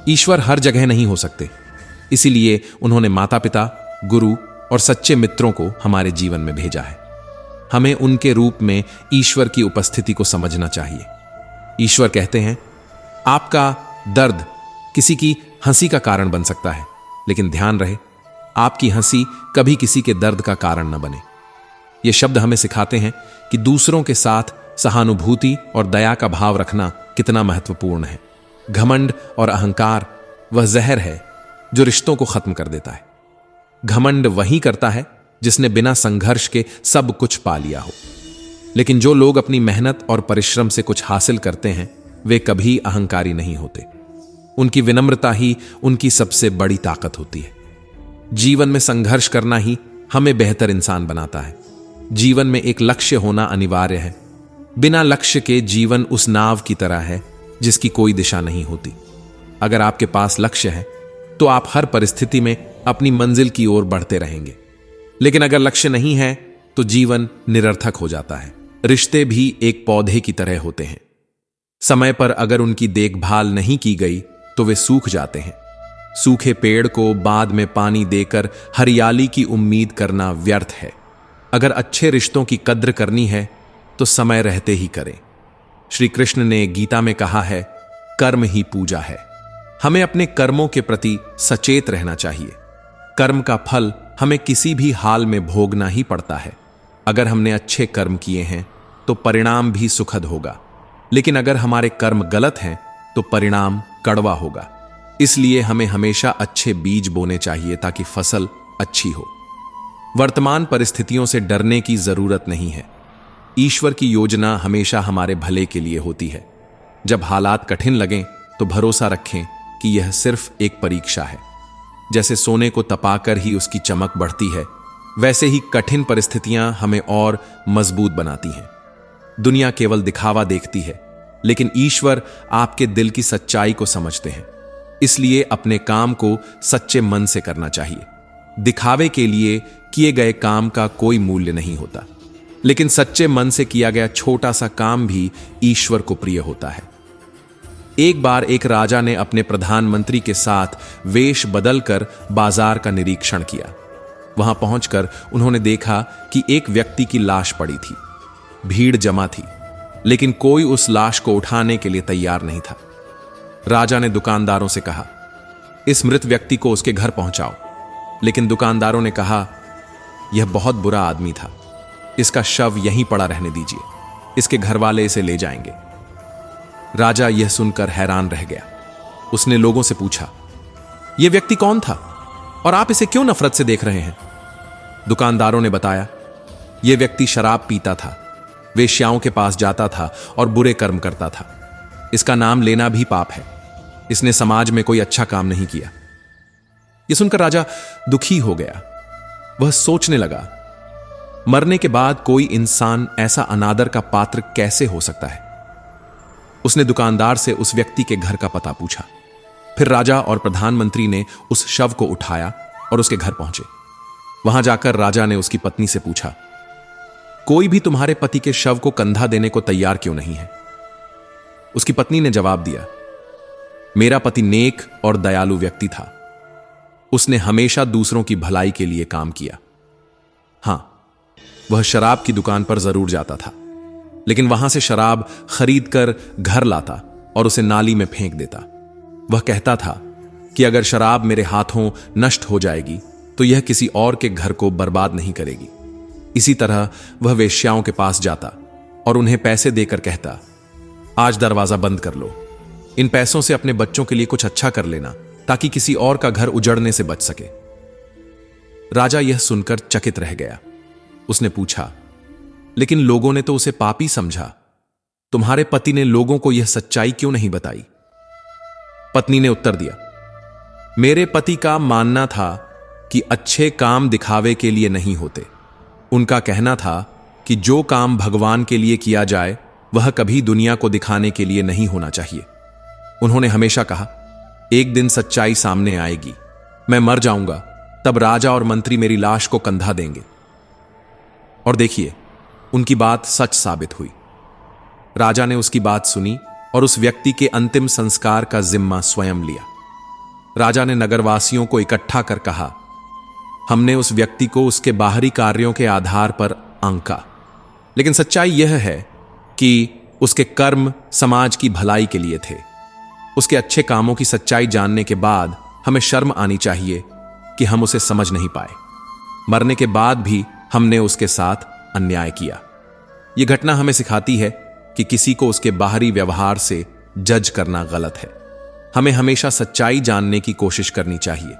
ईश्वर हर जगह नहीं हो सकते, इसीलिए उन्होंने माता पिता, गुरु और सच्चे मित्रों को हमारे जीवन में भेजा है। हमें उनके रूप में ईश्वर की उपस्थिति को समझना चाहिए। ईश्वर कहते हैं, आपका दर्द किसी की हंसी का कारण बन सकता है, लेकिन ध्यान रहे, आपकी हंसी कभी किसी के दर्द का कारण न बने। ये शब्द हमें सिखाते हैं कि दूसरों के साथ सहानुभूति और दया का भाव रखना कितना महत्वपूर्ण है। घमंड और अहंकार वह जहर है जो रिश्तों को खत्म कर देता है। घमंड वही करता है जिसने बिना संघर्ष के सब कुछ पा लिया हो, लेकिन जो लोग अपनी मेहनत और परिश्रम से कुछ हासिल करते हैं, वे कभी अहंकारी नहीं होते। उनकी विनम्रता ही उनकी सबसे बड़ी ताकत होती है। जीवन में संघर्ष करना ही हमें बेहतर इंसान बनाता है। जीवन में एक लक्ष्य होना अनिवार्य है। बिना लक्ष्य के जीवन उस नाव की तरह है जिसकी कोई दिशा नहीं होती। अगर आपके पास लक्ष्य है तो आप हर परिस्थिति में अपनी मंजिल की ओर बढ़ते रहेंगे, लेकिन अगर लक्ष्य नहीं है तो जीवन निरर्थक हो जाता है। रिश्ते भी एक पौधे की तरह होते हैं। समय पर अगर उनकी देखभाल नहीं की गई तो वे सूख जाते हैं। सूखे पेड़ को बाद में पानी देकर हरियाली की उम्मीद करना व्यर्थ है। अगर अच्छे रिश्तों की कद्र करनी है तो समय रहते ही करें। श्री कृष्ण ने गीता में कहा है, कर्म ही पूजा है। हमें अपने कर्मों के प्रति सचेत रहना चाहिए। कर्म का फल हमें किसी भी हाल में भोगना ही पड़ता है। अगर हमने अच्छे कर्म किए हैं तो परिणाम भी सुखद होगा, लेकिन अगर हमारे कर्म गलत हैं तो परिणाम कड़वा होगा। इसलिए हमें हमेशा अच्छे बीज बोने चाहिए ताकि फसल अच्छी हो। वर्तमान परिस्थितियों से डरने की जरूरत नहीं है। ईश्वर की योजना हमेशा हमारे भले के लिए होती है। जब हालात कठिन लगें तो भरोसा रखें कि यह सिर्फ एक परीक्षा है। जैसे सोने को तपाकर ही उसकी चमक बढ़ती है, वैसे ही कठिन परिस्थितियां हमें और मजबूत बनाती हैं। दुनिया केवल दिखावा देखती है, लेकिन ईश्वर आपके दिल की सच्चाई को समझते हैं। इसलिए अपने काम को सच्चे मन से करना चाहिए। दिखावे के लिए किए गए काम का कोई मूल्य नहीं होता, लेकिन सच्चे मन से किया गया छोटा सा काम भी ईश्वर को प्रिय होता है। एक बार एक राजा ने अपने प्रधानमंत्री के साथ वेश बदलकर बाजार का निरीक्षण किया। वहां पहुंचकर उन्होंने देखा कि एक व्यक्ति की लाश पड़ी थी। भीड़ जमा थी, लेकिन कोई उस लाश को उठाने के लिए तैयार नहीं था। राजा ने दुकानदारों से कहा, इस मृत व्यक्ति को उसके घर पहुंचाओ। लेकिन दुकानदारों ने कहा, यह बहुत बुरा आदमी था, इसका शव यहीं पड़ा रहने दीजिए, इसके घर वाले इसे ले जाएंगे। राजा यह सुनकर हैरान रह गया। उसने लोगों से पूछा, यह व्यक्ति कौन था और आप इसे क्यों नफरत से देख रहे हैं? दुकानदारों ने बताया, यह व्यक्ति शराब पीता था, वेश्याओं के पास जाता था और बुरे कर्म करता था। इसका नाम लेना भी पाप है। इसने समाज में कोई अच्छा काम नहीं किया। यह सुनकर राजा दुखी हो गया। वह सोचने लगा, मरने के बाद कोई इंसान ऐसा अनादर का पात्र कैसे हो सकता है? उसने दुकानदार से उस व्यक्ति के घर का पता पूछा। फिर राजा और प्रधानमंत्री ने उस शव को उठाया और उसके घर पहुंचे। वहां जाकर राजा ने उसकी पत्नी से पूछा, कोई भी तुम्हारे पति के शव को कंधा देने को तैयार क्यों नहीं है? उसकी पत्नी ने जवाब दिया, मेरा पति नेक और दयालु व्यक्ति था। उसने हमेशा दूसरों की भलाई के लिए काम किया। हां, वह शराब की दुकान पर जरूर जाता था, लेकिन वहां से शराब खरीद कर घर लाता और उसे नाली में फेंक देता। वह कहता था कि अगर शराब मेरे हाथों नष्ट हो जाएगी तो यह किसी और के घर को बर्बाद नहीं करेगी। इसी तरह वह वेश्याओं के पास जाता और उन्हें पैसे देकर कहता, आज दरवाजा बंद कर लो, इन पैसों से अपने बच्चों के लिए कुछ अच्छा कर लेना ताकि किसी और का घर उजड़ने से बच सके। राजा यह सुनकर चकित रह गया। उसने पूछा, लेकिन लोगों ने तो उसे पापी समझा। तुम्हारे पति ने लोगों को यह सच्चाई क्यों नहीं बताई? पत्नी ने उत्तर दिया, मेरे पति का मानना था कि अच्छे काम दिखावे के लिए नहीं होते। उनका कहना था कि जो काम भगवान के लिए किया जाए वह कभी दुनिया को दिखाने के लिए नहीं होना चाहिए। उन्होंने हमेशा कहा, एक दिन सच्चाई सामने आएगी, मैं मर जाऊंगा, तब राजा और मंत्री मेरी लाश को कंधा देंगे। और देखिए, उनकी बात सच साबित हुई। राजा ने उसकी बात सुनी और उस व्यक्ति के अंतिम संस्कार का जिम्मा स्वयं लिया। राजा ने नगरवासियों को इकट्ठा कर कहा, हमने उस व्यक्ति को उसके बाहरी कार्यों के आधार पर आंका, लेकिन सच्चाई यह है कि उसके कर्म समाज की भलाई के लिए थे। उसके अच्छे कामों की सच्चाई जानने के बाद हमें शर्म आनी चाहिए कि हम उसे समझ नहीं पाए। मरने के बाद भी हमने उसके साथ अन्याय किया। यह घटना हमें सिखाती है कि किसी को उसके बाहरी व्यवहार से जज करना गलत है। हमें हमेशा सच्चाई जानने की कोशिश करनी चाहिए।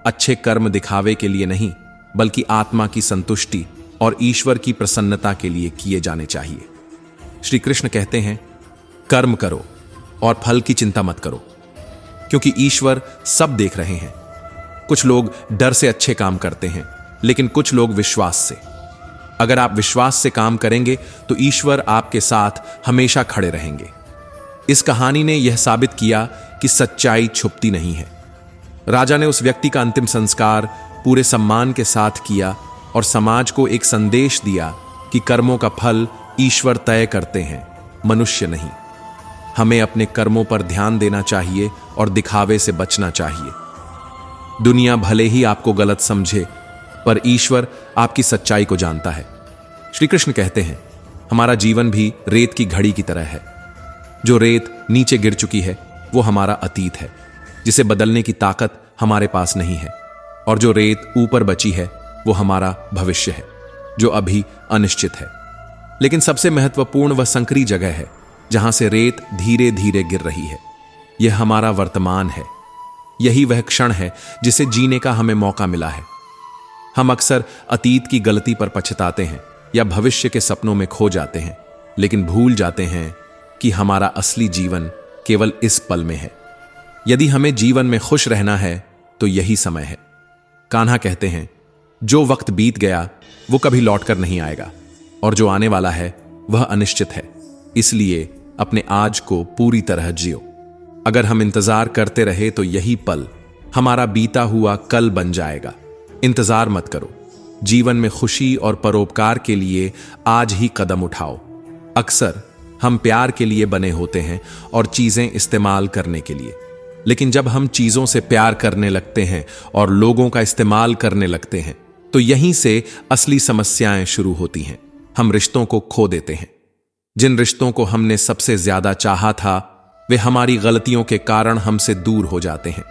अच्छे कर्म दिखावे के लिए नहीं, बल्कि आत्मा की संतुष्टि और ईश्वर की प्रसन्नता के लिए किए जाने चाहिए। श्री कृष्ण कहते हैं, कर्म करो और फल की चिंता मत करो, क्योंकि ईश्वर सब देख रहे हैं। कुछ लोग डर से अच्छे काम करते हैं, लेकिन कुछ लोग विश्वास से। अगर आप विश्वास से काम करेंगे तो ईश्वर आपके साथ हमेशा खड़े रहेंगे। इस कहानी ने यह साबित किया कि सच्चाई छुपती नहीं है। राजा ने उस व्यक्ति का अंतिम संस्कार पूरे सम्मान के साथ किया और समाज को एक संदेश दिया कि कर्मों का फल ईश्वर तय करते हैं, मनुष्य नहीं। हमें अपने कर्मों पर ध्यान देना चाहिए और दिखावे से बचना चाहिए। दुनिया भले ही आपको गलत समझे, पर ईश्वर आपकी सच्चाई को जानता है। श्री कृष्ण कहते हैं, हमारा जीवन भी रेत की घड़ी की तरह है। जो रेत नीचे गिर चुकी है वो हमारा अतीत है, जिसे बदलने की ताकत हमारे पास नहीं है। और जो रेत ऊपर बची है वो हमारा भविष्य है, जो अभी अनिश्चित है। लेकिन सबसे महत्वपूर्ण वह संकरी जगह है जहां से रेत धीरे धीरे गिर रही है। यह हमारा वर्तमान है। यही वह क्षण है जिसे जीने का हमें मौका मिला है। हम अक्सर अतीत की गलती पर पछताते हैं या भविष्य के सपनों में खो जाते हैं, लेकिन भूल जाते हैं कि हमारा असली जीवन केवल इस पल में है। यदि हमें जीवन में खुश रहना है तो यही समय है। कान्हा कहते हैं, जो वक्त बीत गया वो कभी लौटकर नहीं आएगा, और जो आने वाला है वह अनिश्चित है। इसलिए अपने आज को पूरी तरह जियो। अगर हम इंतजार करते रहे तो यही पल हमारा बीता हुआ कल बन जाएगा। इंतजार मत करो। जीवन में खुशी और परोपकार के लिए आज ही कदम उठाओ। अक्सर हम प्यार के लिए बने होते हैं और चीजें इस्तेमाल करने के लिए, लेकिन जब हम चीजों से प्यार करने लगते हैं और लोगों का इस्तेमाल करने लगते हैं तो यहीं से असली समस्याएं शुरू होती हैं। हम रिश्तों को खो देते हैं। जिन रिश्तों को हमने सबसे ज्यादा चाहा था वे हमारी गलतियों के कारण हमसे दूर हो जाते हैं।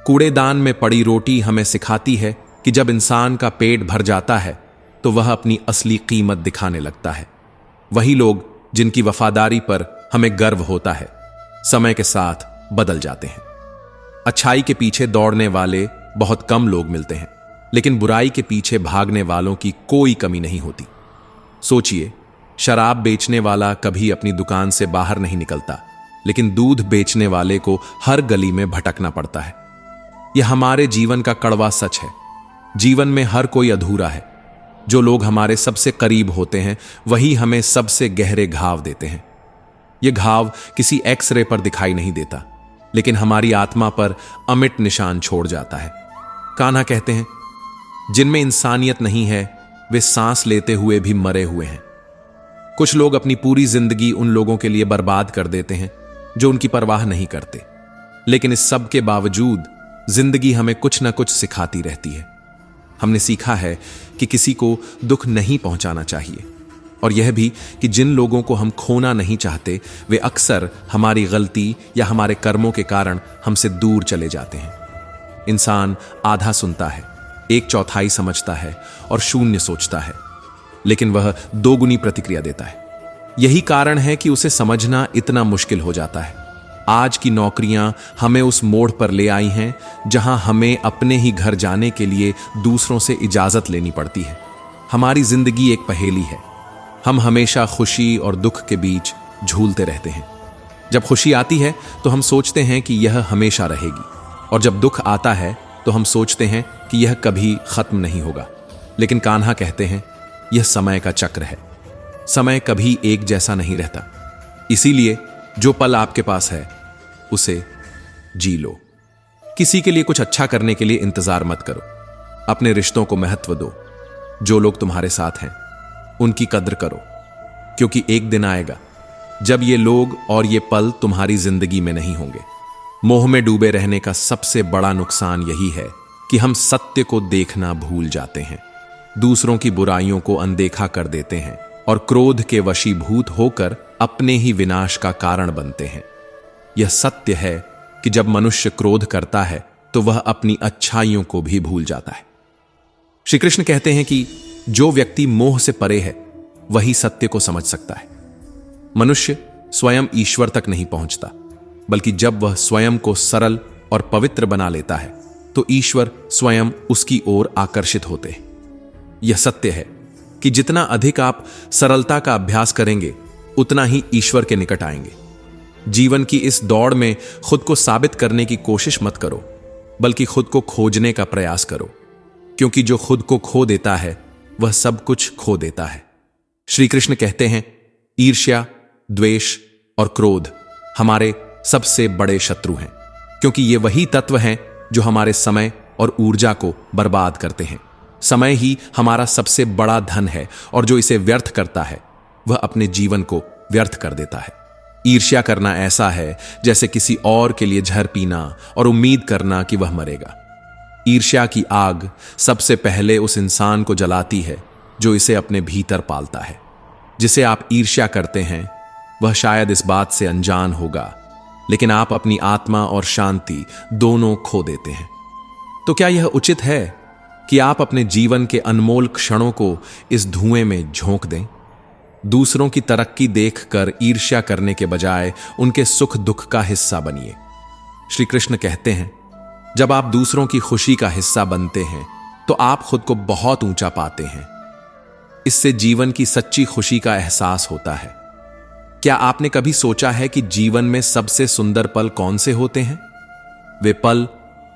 कूड़ेदान में पड़ी रोटी हमें सिखाती है कि जब इंसान का पेट भर जाता है तो वह अपनी असली कीमत दिखाने लगता है। वही लोग जिनकी वफादारी पर हमें गर्व होता है, समय के साथ बदल जाते हैं। अच्छाई के पीछे दौड़ने वाले बहुत कम लोग मिलते हैं, लेकिन बुराई के पीछे भागने वालों की कोई कमी नहीं होती। सोचिए, शराब बेचने वाला कभी अपनी दुकान से बाहर नहीं निकलता, लेकिन दूध बेचने वाले को हर गली में भटकना पड़ता है। यह हमारे जीवन का कड़वा सच है। जीवन में हर कोई अधूरा है। जो लोग हमारे सबसे करीब होते हैं वही हमें सबसे गहरे घाव देते हैं। यह घाव किसी एक्सरे पर दिखाई नहीं देता, लेकिन हमारी आत्मा पर अमिट निशान छोड़ जाता है। कान्हा कहते हैं, जिनमें इंसानियत नहीं है वे सांस लेते हुए भी मरे हुए हैं। कुछ लोग अपनी पूरी जिंदगी उन लोगों के लिए बर्बाद कर देते हैं जो उनकी परवाह नहीं करते, लेकिन इस सब के बावजूद जिंदगी हमें कुछ न कुछ सिखाती रहती है। हमने सीखा है कि किसी को दुख नहीं पहुंचाना चाहिए, और यह भी कि जिन लोगों को हम खोना नहीं चाहते वे अक्सर हमारी गलती या हमारे कर्मों के कारण हमसे दूर चले जाते हैं। इंसान आधा सुनता है, 1/4 समझता है और 0 सोचता है, लेकिन वह 2 गुनी प्रतिक्रिया देता है। यही कारण है कि उसे समझना इतना मुश्किल हो जाता है। आज की नौकरियां हमें उस मोड़ पर ले आई हैं जहां हमें अपने ही घर जाने के लिए दूसरों से इजाजत लेनी पड़ती है। हमारी जिंदगी एक पहेली है। हम हमेशा खुशी और दुख के बीच झूलते रहते हैं। जब खुशी आती है तो हम सोचते हैं कि यह हमेशा रहेगी, और जब दुख आता है तो हम सोचते हैं कि यह कभी खत्म नहीं होगा। लेकिन कान्हा कहते हैं, यह समय का चक्र है। समय कभी एक जैसा नहीं रहता। इसीलिए जो पल आपके पास है उसे जी लो। किसी के लिए कुछ अच्छा करने के लिए इंतजार मत करो। अपने रिश्तों को महत्व दो। जो लोग तुम्हारे साथ हैं उनकी कद्र करो, क्योंकि एक दिन आएगा जब ये लोग और ये पल तुम्हारी जिंदगी में नहीं होंगे। मोह में डूबे रहने का सबसे बड़ा नुकसान यही है कि हम सत्य को देखना भूल जाते हैं, दूसरों की बुराइयों को अनदेखा कर देते हैं और क्रोध के वशीभूत होकर अपने ही विनाश का कारण बनते हैं। यह सत्य है कि जब मनुष्य क्रोध करता है तो वह अपनी अच्छाइयों को भी भूल जाता है। श्री कृष्ण कहते हैं कि जो व्यक्ति मोह से परे है वही सत्य को समझ सकता है। मनुष्य स्वयं ईश्वर तक नहीं पहुंचता, बल्कि जब वह स्वयं को सरल और पवित्र बना लेता है तो ईश्वर स्वयं उसकी ओर आकर्षित होते हैं। यह सत्य है कि जितना अधिक आप सरलता का अभ्यास करेंगे उतना ही ईश्वर के निकट आएंगे। जीवन की इस दौड़ में खुद को साबित करने की कोशिश मत करो, बल्कि खुद को खोजने का प्रयास करो, क्योंकि जो खुद को खो देता है वह सब कुछ खो देता है। श्री कृष्ण कहते हैं, ईर्ष्या, द्वेष और क्रोध हमारे सबसे बड़े शत्रु हैं, क्योंकि ये वही तत्व हैं जो हमारे समय और ऊर्जा को बर्बाद करते हैं। समय ही हमारा सबसे बड़ा धन है, और जो इसे व्यर्थ करता है वह अपने जीवन को व्यर्थ कर देता है। ईर्ष्या करना ऐसा है जैसे किसी और के लिए जहर पीना और उम्मीद करना कि वह मरेगा। ईर्ष्या की आग सबसे पहले उस इंसान को जलाती है जो इसे अपने भीतर पालता है। जिसे आप ईर्ष्या करते हैं वह शायद इस बात से अनजान होगा, लेकिन आप अपनी आत्मा और शांति दोनों खो देते हैं। तो क्या यह उचित है कि आप अपने जीवन के अनमोल क्षणों को इस धुएं में झोंक दें? दूसरों की तरक्की देखकर ईर्ष्या करने के बजाय उनके सुख दुख का हिस्सा बनिए। श्री कृष्ण कहते हैं, जब आप दूसरों की खुशी का हिस्सा बनते हैं तो आप खुद को बहुत ऊंचा पाते हैं। इससे जीवन की सच्ची खुशी का एहसास होता है। क्या आपने कभी सोचा है कि जीवन में सबसे सुंदर पल कौन से होते हैं? वे पल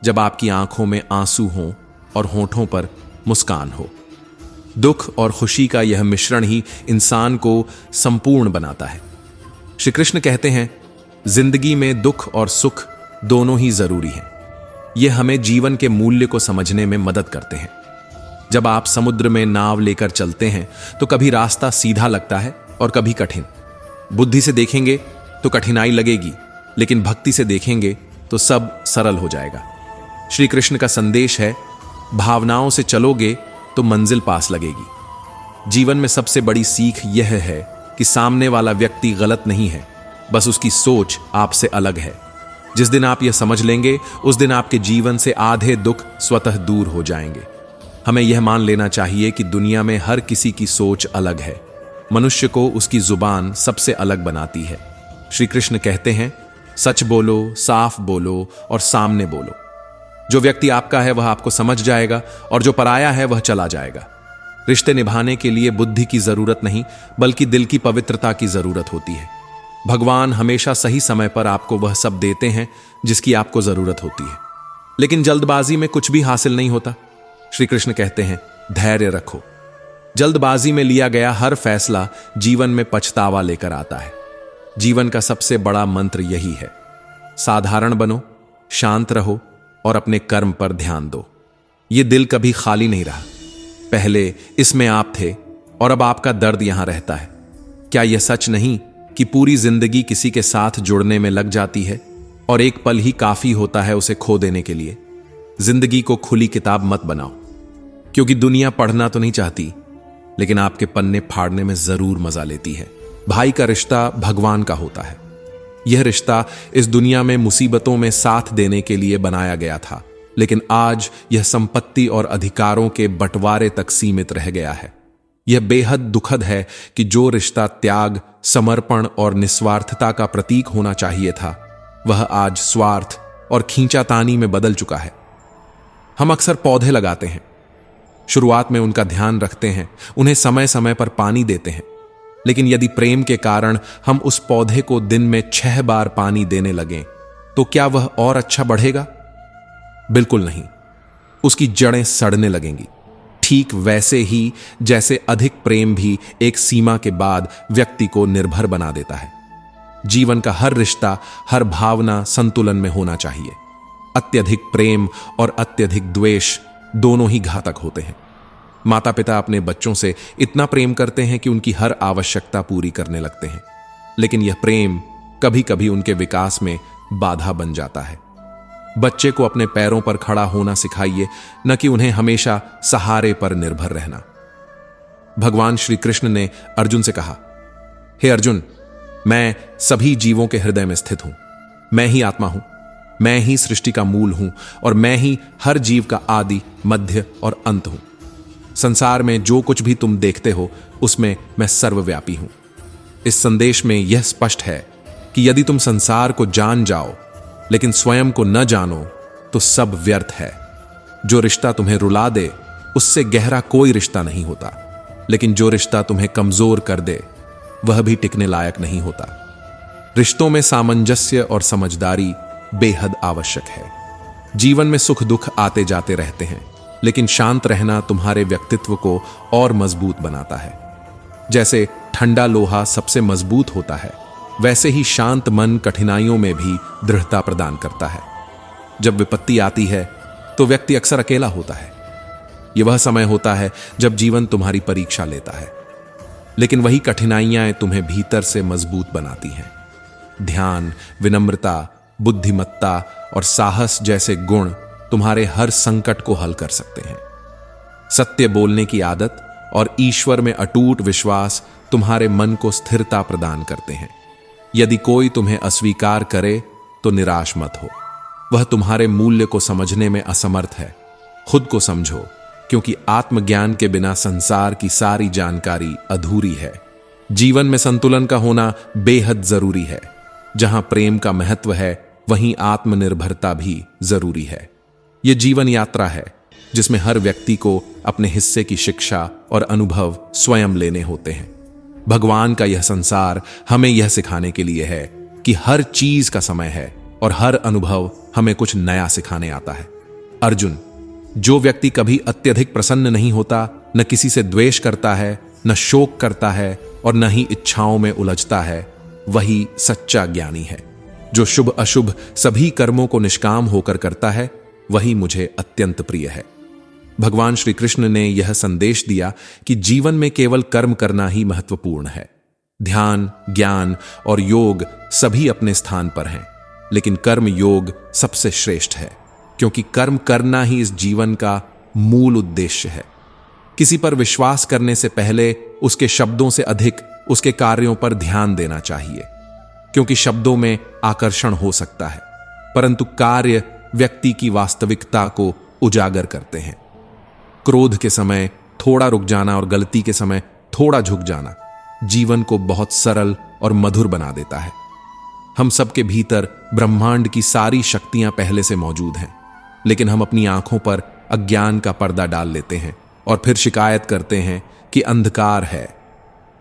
जब आपकी आंखों में आंसू हों और होठों पर मुस्कान हो। दुख और खुशी का यह मिश्रण ही इंसान को संपूर्ण बनाता है। श्री कृष्ण कहते हैं, जिंदगी में दुख और सुख दोनों ही जरूरी हैं। ये हमें जीवन के मूल्य को समझने में मदद करते हैं। जब आप समुद्र में नाव लेकर चलते हैं तो कभी रास्ता सीधा लगता है और कभी कठिन। बुद्धि से देखेंगे तो कठिनाई लगेगी, लेकिन भक्ति से देखेंगे तो सब सरल हो जाएगा। श्री कृष्ण का संदेश है, भावनाओं से चलोगे तो मंजिल पास लगेगी। जीवन में सबसे बड़ी सीख यह है कि सामने वाला व्यक्ति गलत नहीं है, बस उसकी सोच आपसे अलग है। जिस दिन आप यह समझ लेंगे उस दिन आपके जीवन से आधे दुख स्वतः दूर हो जाएंगे। हमें यह मान लेना चाहिए कि दुनिया में हर किसी की सोच अलग है। मनुष्य को उसकी जुबान सबसे अलग बनाती है। श्री कृष्ण कहते हैं, सच बोलो, साफ बोलो और सामने बोलो। जो व्यक्ति आपका है वह आपको समझ जाएगा और जो पराया है वह चला जाएगा। रिश्ते निभाने के लिए बुद्धि की जरूरत नहीं, बल्कि दिल की पवित्रता की जरूरत होती है। भगवान हमेशा सही समय पर आपको वह सब देते हैं जिसकी आपको जरूरत होती है, लेकिन जल्दबाजी में कुछ भी हासिल नहीं होता। श्री कृष्ण कहते हैं, धैर्य रखो। जल्दबाजी में लिया गया हर फैसला जीवन में पछतावा लेकर आता है। जीवन का सबसे बड़ा मंत्र यही है, साधारण बनो, शांत रहो और अपने कर्म पर ध्यान दो। यह दिल कभी खाली नहीं रहा। पहले इसमें आप थे और अब आपका दर्द यहां रहता है। क्या यह सच नहीं कि पूरी जिंदगी किसी के साथ जुड़ने में लग जाती है और एक पल ही काफी होता है उसे खो देने के लिए? जिंदगी को खुली किताब मत बनाओ, क्योंकि दुनिया पढ़ना तो नहीं चाहती, लेकिन आपके पन्ने फाड़ने में जरूर मजा लेती है। भाई का रिश्ता भगवान का होता है। यह रिश्ता इस दुनिया में मुसीबतों में साथ देने के लिए बनाया गया था, लेकिन आज यह संपत्ति और अधिकारों के बंटवारे तक सीमित रह गया है। यह बेहद दुखद है कि जो रिश्ता त्याग, समर्पण और निस्वार्थता का प्रतीक होना चाहिए था, वह आज स्वार्थ और खींचातानी में बदल चुका है। हम अक्सर पौधे लगाते हैं, शुरुआत में उनका ध्यान रखते हैं, उन्हें समय समय पर पानी देते हैं, लेकिन यदि प्रेम के कारण हम उस पौधे को दिन में 6 बार पानी देने लगें तो क्या वह और अच्छा बढ़ेगा? बिल्कुल नहीं। उसकी जड़ें सड़ने लगेंगी। ठीक वैसे ही जैसे अधिक प्रेम भी एक सीमा के बाद व्यक्ति को निर्भर बना देता है। जीवन का हर रिश्ता, हर भावना संतुलन में होना चाहिए। अत्यधिक प्रेम और अत्यधिक द्वेष दोनों ही घातक होते हैं। माता पिता अपने बच्चों से इतना प्रेम करते हैं कि उनकी हर आवश्यकता पूरी करने लगते हैं, लेकिन यह प्रेम कभी कभी उनके विकास में बाधा बन जाता है। बच्चे को अपने पैरों पर खड़ा होना सिखाइए, न कि उन्हें हमेशा सहारे पर निर्भर रहना। भगवान श्री कृष्ण ने अर्जुन से कहा, हे अर्जुन, मैं सभी जीवों के हृदय में स्थित हूं। मैं ही आत्मा हूं, मैं ही सृष्टि का मूल हूं और मैं ही हर जीव का आदि, मध्य और अंत हूं। संसार में जो कुछ भी तुम देखते हो उसमें मैं सर्वव्यापी हूं। इस संदेश में यह स्पष्ट है कि यदि तुम संसार को जान जाओ लेकिन स्वयं को न जानो तो सब व्यर्थ है। जो रिश्ता तुम्हें रुला दे उससे गहरा कोई रिश्ता नहीं होता, लेकिन जो रिश्ता तुम्हें कमजोर कर दे वह भी टिकने लायक नहीं होता। रिश्तों में सामंजस्य और समझदारी बेहद आवश्यक है। जीवन में सुख दुख आते जाते रहते हैं, लेकिन शांत रहना तुम्हारे व्यक्तित्व को और मजबूत बनाता है। जैसे ठंडा लोहा सबसे मजबूत होता है, वैसे ही शांत मन कठिनाइयों में भी दृढ़ता प्रदान करता है। जब विपत्ति आती है तो व्यक्ति अक्सर अकेला होता है। यह वह समय होता है जब जीवन तुम्हारी परीक्षा लेता है, लेकिन वही कठिनाइयां तुम्हें भीतर से मजबूत बनाती हैं। ध्यान, विनम्रता, बुद्धिमत्ता और साहस जैसे गुण तुम्हारे हर संकट को हल कर सकते हैं। सत्य बोलने की आदत और ईश्वर में अटूट विश्वास तुम्हारे मन को स्थिरता प्रदान करते हैं। यदि कोई तुम्हें अस्वीकार करे तो निराश मत हो। वह तुम्हारे मूल्य को समझने में असमर्थ है। खुद को समझो, क्योंकि आत्मज्ञान के बिना संसार की सारी जानकारी अधूरी है। जीवन में संतुलन का होना बेहद जरूरी है। जहां प्रेम का महत्व है वहीं आत्मनिर्भरता भी जरूरी है। यह जीवन यात्रा है जिसमें हर व्यक्ति को अपने हिस्से की शिक्षा और अनुभव स्वयं लेने होते हैं। भगवान का यह संसार हमें यह सिखाने के लिए है कि हर चीज का समय है और हर अनुभव हमें कुछ नया सिखाने आता है। अर्जुन, जो व्यक्ति कभी अत्यधिक प्रसन्न नहीं होता, न किसी से द्वेष करता है, न शोक करता है और न ही इच्छाओं में उलझता है, वही सच्चा ज्ञानी है। जो शुभ अशुभ सभी कर्मों को निष्काम होकर करता है, वही मुझे अत्यंत प्रिय है। भगवान श्री कृष्ण ने यह संदेश दिया कि जीवन में केवल कर्म करना ही महत्वपूर्ण है। ध्यान, ज्ञान और योग सभी अपने स्थान पर हैं, लेकिन कर्म योग सबसे श्रेष्ठ है, क्योंकि कर्म करना ही इस जीवन का मूल उद्देश्य है। किसी पर विश्वास करने से पहले उसके शब्दों से अधिक उसके कार्यों पर ध्यान देना चाहिए, क्योंकि शब्दों में आकर्षण हो सकता है, परंतु कार्य व्यक्ति की वास्तविकता को उजागर करते हैं। क्रोध के समय थोड़ा रुक जाना और गलती के समय थोड़ा झुक जाना जीवन को बहुत सरल और मधुर बना देता है। हम सबके भीतर ब्रह्मांड की सारी शक्तियां पहले से मौजूद हैं, लेकिन हम अपनी आंखों पर अज्ञान का पर्दा डाल लेते हैं और फिर शिकायत करते हैं कि अंधकार है।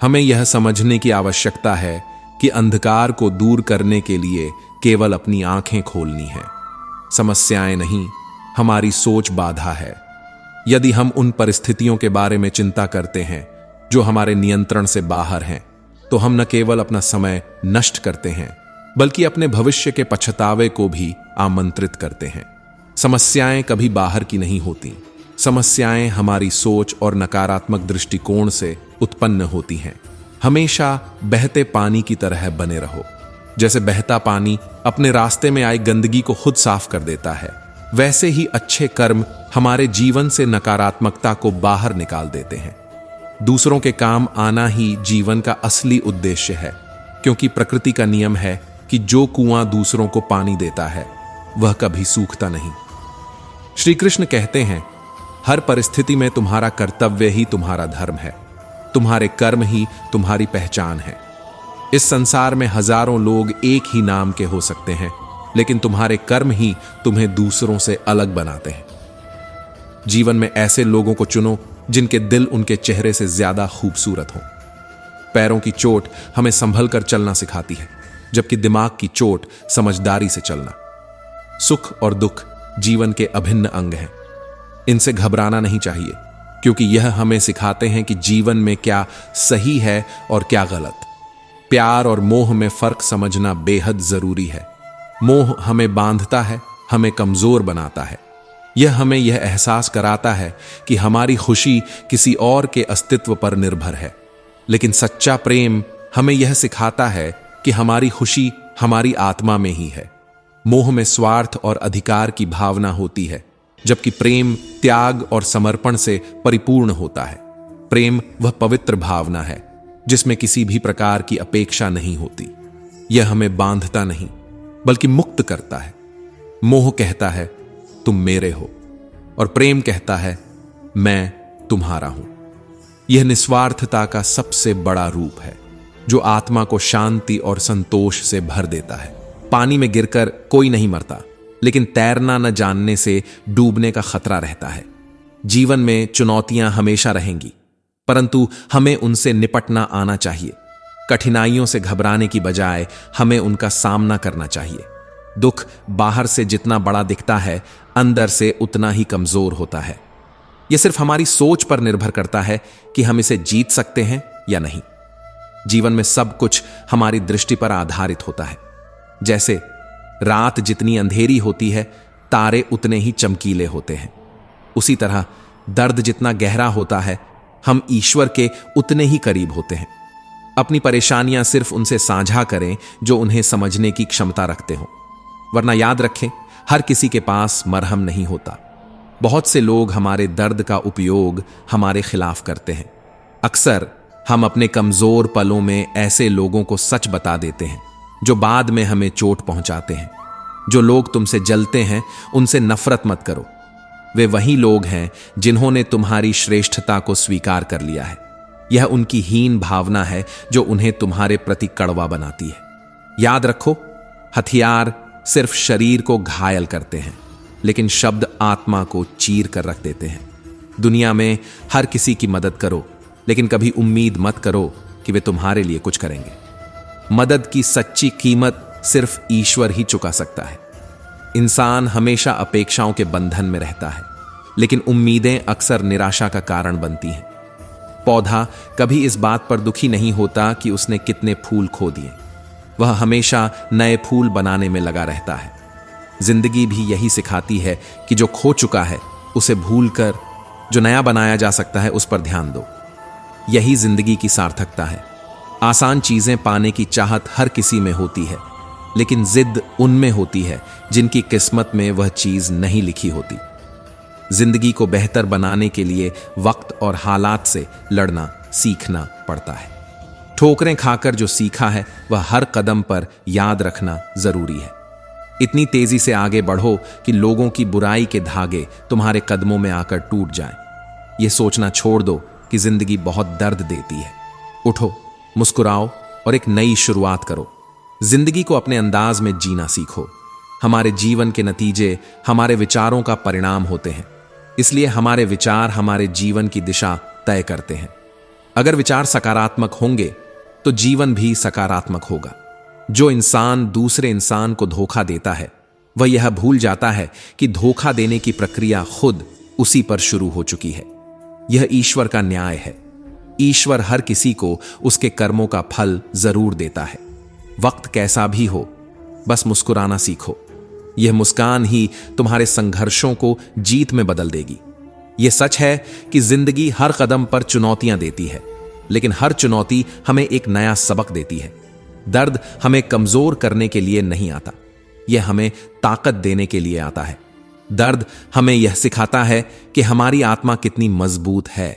हमें यह समझने की आवश्यकता है कि अंधकार को दूर करने के लिए केवल अपनी आंखें खोलनी है। समस्याएं नहीं, हमारी सोच बाधा है। यदि हम उन परिस्थितियों के बारे में चिंता करते हैं जो हमारे नियंत्रण से बाहर हैं, तो हम न केवल अपना समय नष्ट करते हैं, बल्कि अपने भविष्य के पछतावे को भी आमंत्रित करते हैं। समस्याएं कभी बाहर की नहीं होती। समस्याएं हमारी सोच और नकारात्मक दृष्टिकोण से उत्पन्न होती हैं। हमेशा बहते पानी की तरह बने रहो। जैसे बहता पानी अपने रास्ते में आई गंदगी को खुद साफ कर देता है, वैसे ही अच्छे कर्म हमारे जीवन से नकारात्मकता को बाहर निकाल देते हैं। दूसरों के काम आना ही जीवन का असली उद्देश्य है, क्योंकि प्रकृति का नियम है कि जो कुआं दूसरों को पानी देता है वह कभी सूखता नहीं। श्री कृष्ण कहते हैं, हर परिस्थिति में तुम्हारा कर्तव्य ही तुम्हारा धर्म है। तुम्हारे कर्म ही तुम्हारी पहचान है। इस संसार में हजारों लोग एक ही नाम के हो सकते हैं, लेकिन तुम्हारे कर्म ही तुम्हें दूसरों से अलग बनाते हैं। जीवन में ऐसे लोगों को चुनो जिनके दिल उनके चेहरे से ज्यादा खूबसूरत हो। पैरों की चोट हमें संभल कर चलना सिखाती है, जबकि दिमाग की चोट समझदारी से चलना। सुख और दुख जीवन के अभिन्न अंग हैं। इनसे घबराना नहीं चाहिए, क्योंकि यह हमें सिखाते हैं कि जीवन में क्या सही है और क्या गलत। प्यार और मोह में फर्क समझना बेहद जरूरी है। मोह हमें बांधता है, हमें कमजोर बनाता है। यह हमें यह एहसास कराता है कि हमारी खुशी किसी और के अस्तित्व पर निर्भर है। लेकिन सच्चा प्रेम हमें यह सिखाता है कि हमारी खुशी हमारी आत्मा में ही है। मोह में स्वार्थ और अधिकार की भावना होती है, जबकि प्रेम त्याग और समर्पण से परिपूर्ण होता है। प्रेम वह पवित्र भावना है जिसमें किसी भी प्रकार की अपेक्षा नहीं होती। यह हमें बांधता नहीं, बल्कि मुक्त करता है। मोह कहता है तुम मेरे हो, और प्रेम कहता है मैं तुम्हारा हूं। यह निस्वार्थता का सबसे बड़ा रूप है, जो आत्मा को शांति और संतोष से भर देता है। पानी में गिरकर कोई नहीं मरता, लेकिन तैरना न जानने से डूबने का खतरा रहता है। जीवन में चुनौतियां हमेशा रहेंगी, परंतु हमें उनसे निपटना आना चाहिए। कठिनाइयों से घबराने की बजाय हमें उनका सामना करना चाहिए। दुख बाहर से जितना बड़ा दिखता है, अंदर से उतना ही कमजोर होता है। यह सिर्फ हमारी सोच पर निर्भर करता है कि हम इसे जीत सकते हैं या नहीं। जीवन में सब कुछ हमारी दृष्टि पर आधारित होता है। जैसे रात जितनी अंधेरी होती है, तारे उतने ही चमकीले होते हैं। उसी तरह दर्द जितना गहरा होता है, हम ईश्वर के उतने ही करीब होते हैं। अपनी परेशानियां सिर्फ उनसे साझा करें जो उन्हें समझने की क्षमता रखते हो, वरना याद रखें, हर किसी के पास मरहम नहीं होता। बहुत से लोग हमारे दर्द का उपयोग हमारे खिलाफ करते हैं। अक्सर हम अपने कमजोर पलों में ऐसे लोगों को सच बता देते हैं जो बाद में हमें चोट पहुंचाते हैं। जो लोग तुमसे जलते हैं, उनसे नफरत मत करो। वे वही लोग हैं जिन्होंने तुम्हारी श्रेष्ठता को स्वीकार कर लिया है। यह उनकी हीन भावना है जो उन्हें तुम्हारे प्रति कड़वा बनाती है। याद रखो, हथियार सिर्फ शरीर को घायल करते हैं, लेकिन शब्द आत्मा को चीर कर रख देते हैं। दुनिया में हर किसी की मदद करो, लेकिन कभी उम्मीद मत करो कि वे तुम्हारे लिए कुछ करेंगे। मदद की सच्ची कीमत सिर्फ ईश्वर ही चुका सकता है। इंसान हमेशा अपेक्षाओं के बंधन में रहता है, लेकिन उम्मीदें अक्सर निराशा का कारण बनती हैं। पौधा कभी इस बात पर दुखी नहीं होता कि उसने कितने फूल खो दिए। वह हमेशा नए फूल बनाने में लगा रहता है। जिंदगी भी यही सिखाती है कि जो खो चुका है उसे भूलकर जो नया बनाया जा सकता है उस पर ध्यान दो। यही जिंदगी की सार्थकता है। आसान चीजें पाने की चाहत हर किसी में होती है, लेकिन जिद उनमें होती है जिनकी किस्मत में वह चीज नहीं लिखी होती। जिंदगी को बेहतर बनाने के लिए वक्त और हालात से लड़ना सीखना पड़ता है। ठोकरें खाकर जो सीखा है वह हर कदम पर याद रखना जरूरी है। इतनी तेजी से आगे बढ़ो कि लोगों की बुराई के धागे तुम्हारे कदमों में आकर टूट जाएं। यह सोचना छोड़ दो कि जिंदगी बहुत दर्द देती है। उठो, मुस्कुराओ और एक नई शुरुआत करो। जिंदगी को अपने अंदाज में जीना सीखो। हमारे जीवन के नतीजे हमारे विचारों का परिणाम होते हैं, इसलिए हमारे विचार हमारे जीवन की दिशा तय करते हैं। अगर विचार सकारात्मक होंगे तो जीवन भी सकारात्मक होगा। जो इंसान दूसरे इंसान को धोखा देता है, वह यह भूल जाता है कि धोखा देने की प्रक्रिया खुद उसी पर शुरू हो चुकी है। यह ईश्वर का न्याय है। ईश्वर हर किसी को उसके कर्मों का फल जरूर देता है। वक्त कैसा भी हो, बस मुस्कुराना सीखो। यह मुस्कान ही तुम्हारे संघर्षों को जीत में बदल देगी। यह सच है कि जिंदगी हर कदम पर चुनौतियां देती है, लेकिन हर चुनौती हमें एक नया सबक देती है। दर्द हमें कमजोर करने के लिए नहीं आता, यह हमें ताकत देने के लिए आता है। दर्द हमें यह सिखाता है कि हमारी आत्मा कितनी मजबूत है।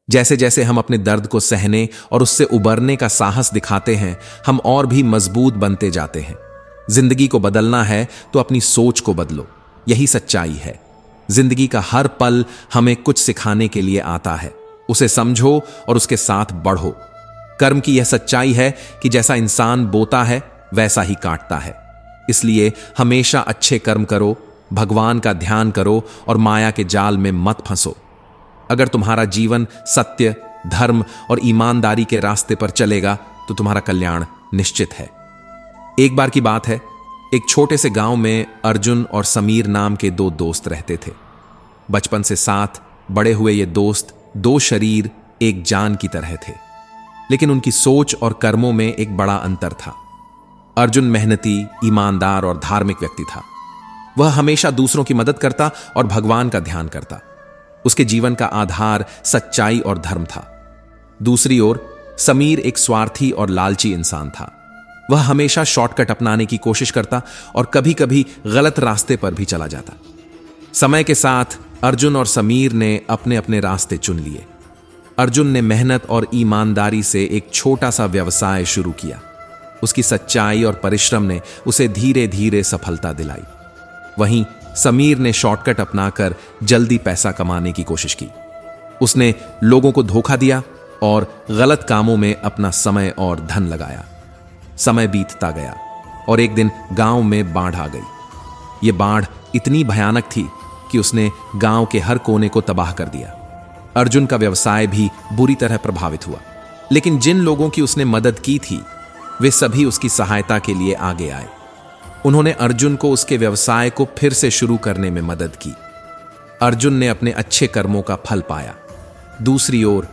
जैसे जैसे हम अपने दर्द को सहने और उससे उबरने का साहस दिखाते हैं, हम और भी मजबूत बनते जाते हैं। जिंदगी को बदलना है तो अपनी सोच को बदलो, यही सच्चाई है। जिंदगी का हर पल हमें कुछ सिखाने के लिए आता है। उसे समझो और उसके साथ बढ़ो। कर्म की यह सच्चाई है कि जैसा इंसान बोता है वैसा ही काटता है। इसलिए हमेशा अच्छे कर्म करो, भगवान का ध्यान करो और माया के जाल में मत फंसो। अगर तुम्हारा जीवन सत्य, धर्म और ईमानदारी के रास्ते पर चलेगा तो तुम्हारा कल्याण निश्चित है। एक बार की बात है, एक छोटे से गांव में अर्जुन और समीर नाम के दो दोस्त रहते थे। बचपन से साथ बड़े हुए ये दोस्त दो शरीर एक जान की तरह थे, लेकिन उनकी सोच और कर्मों में एक बड़ा अंतर था। अर्जुन मेहनती, ईमानदार और धार्मिक व्यक्ति था। वह हमेशा दूसरों की मदद करता और भगवान का ध्यान करता। उसके जीवन का आधार सच्चाई और धर्म था। दूसरी ओर समीर एक स्वार्थी और लालची इंसान था। वह हमेशा शॉर्टकट अपनाने की कोशिश करता और कभी कभी गलत रास्ते पर भी चला जाता। समय के साथ अर्जुन और समीर ने अपने अपने रास्ते चुन लिए। अर्जुन ने मेहनत और ईमानदारी से एक छोटा सा व्यवसाय शुरू किया। उसकी सच्चाई और परिश्रम ने उसे धीरे धीरे सफलता दिलाई। वहीं समीर ने शॉर्टकट अपनाकर जल्दी पैसा कमाने की कोशिश की। उसने लोगों को धोखा दिया और गलत कामों में अपना समय और धन लगाया। समय बीतता गया और एक दिन गांव में बाढ़ आ गई। यह बाढ़ इतनी भयानक थी कि उसने गांव के हर कोने को तबाह कर दिया। अर्जुन का व्यवसाय भी बुरी तरह प्रभावित हुआ, लेकिन जिन लोगों की उसने मदद की थी वे सभी उसकी सहायता के लिए आगे आए। उन्होंने अर्जुन को उसके व्यवसाय को फिर से शुरू करने में मदद की। अर्जुन ने अपने अच्छे कर्मों का फल पाया। दूसरी ओर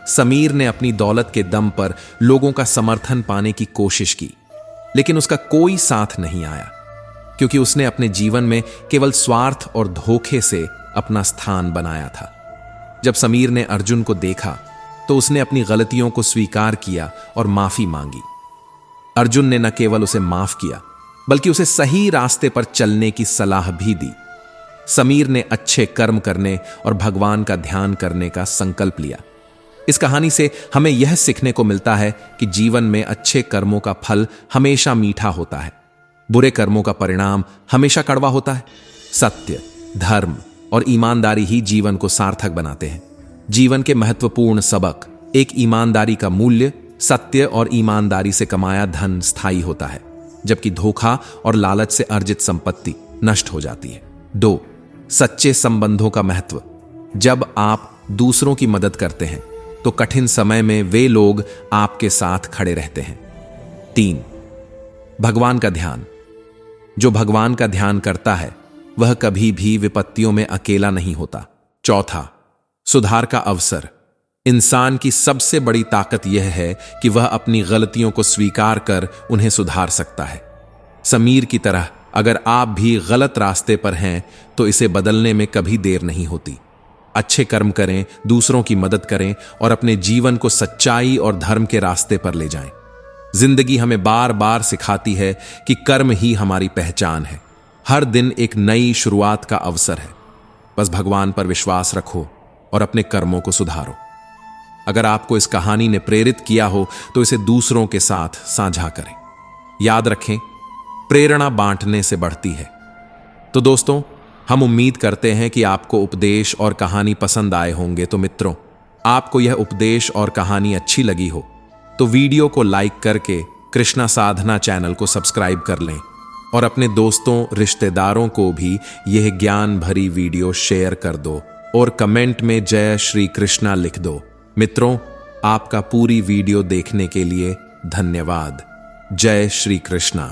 समीर ने अपनी दौलत के दम पर लोगों का समर्थन पाने की कोशिश की, लेकिन उसका कोई साथ नहीं आया, क्योंकि उसने अपने जीवन में केवल स्वार्थ और धोखे से अपना स्थान बनाया था। जब समीर ने अर्जुन को देखा तो उसने अपनी गलतियों को स्वीकार किया और माफी मांगी। अर्जुन ने न केवल उसे माफ किया, बल्कि उसे सही रास्ते पर चलने की सलाह भी दी। समीर ने अच्छे कर्म करने और भगवान का ध्यान करने का संकल्प लिया। इस कहानी से हमें यह सीखने को मिलता है कि जीवन में अच्छे कर्मों का फल हमेशा मीठा होता है, बुरे कर्मों का परिणाम हमेशा कड़वा होता है। सत्य, धर्म और ईमानदारी ही जीवन को सार्थक बनाते हैं। जीवन के महत्वपूर्ण सबक: एक, ईमानदारी का मूल्य। सत्य और ईमानदारी से कमाया धन स्थायी होता है, जबकि धोखा और लालच से अर्जित संपत्ति नष्ट हो जाती है। 2, सच्चे संबंधों का महत्व। जब आप दूसरों की मदद करते हैं तो कठिन समय में वे लोग आपके साथ खड़े रहते हैं। 3, भगवान का ध्यान। जो भगवान का ध्यान करता है वह कभी भी विपत्तियों में अकेला नहीं होता। 4, सुधार का अवसर। इंसान की सबसे बड़ी ताकत यह है कि वह अपनी गलतियों को स्वीकार कर उन्हें सुधार सकता है। समीर की तरह अगर आप भी गलत रास्ते पर हैं तो इसे बदलने में कभी देर नहीं होती। अच्छे कर्म करें, दूसरों की मदद करें और अपने जीवन को सच्चाई और धर्म के रास्ते पर ले जाएं। जिंदगी हमें बार बार सिखाती है कि कर्म ही हमारी पहचान है। हर दिन एक नई शुरुआत का अवसर है। बस भगवान पर विश्वास रखो और अपने कर्मों को सुधारो। अगर आपको इस कहानी ने प्रेरित किया हो तो इसे दूसरों के साथ साझा करें। याद रखें, प्रेरणा बांटने से बढ़ती है। तो दोस्तों, हम उम्मीद करते हैं कि आपको उपदेश और कहानी पसंद आए होंगे। तो मित्रों, आपको यह उपदेश और कहानी अच्छी लगी हो तो वीडियो को लाइक करके कृष्णा साधना चैनल को सब्सक्राइब कर लें और अपने दोस्तों, रिश्तेदारों को भी यह ज्ञान भरी वीडियो शेयर कर दो और कमेंट में जय श्री कृष्णा लिख दो। मित्रों, आपका पूरी वीडियो देखने के लिए धन्यवाद। जय श्री कृष्णा।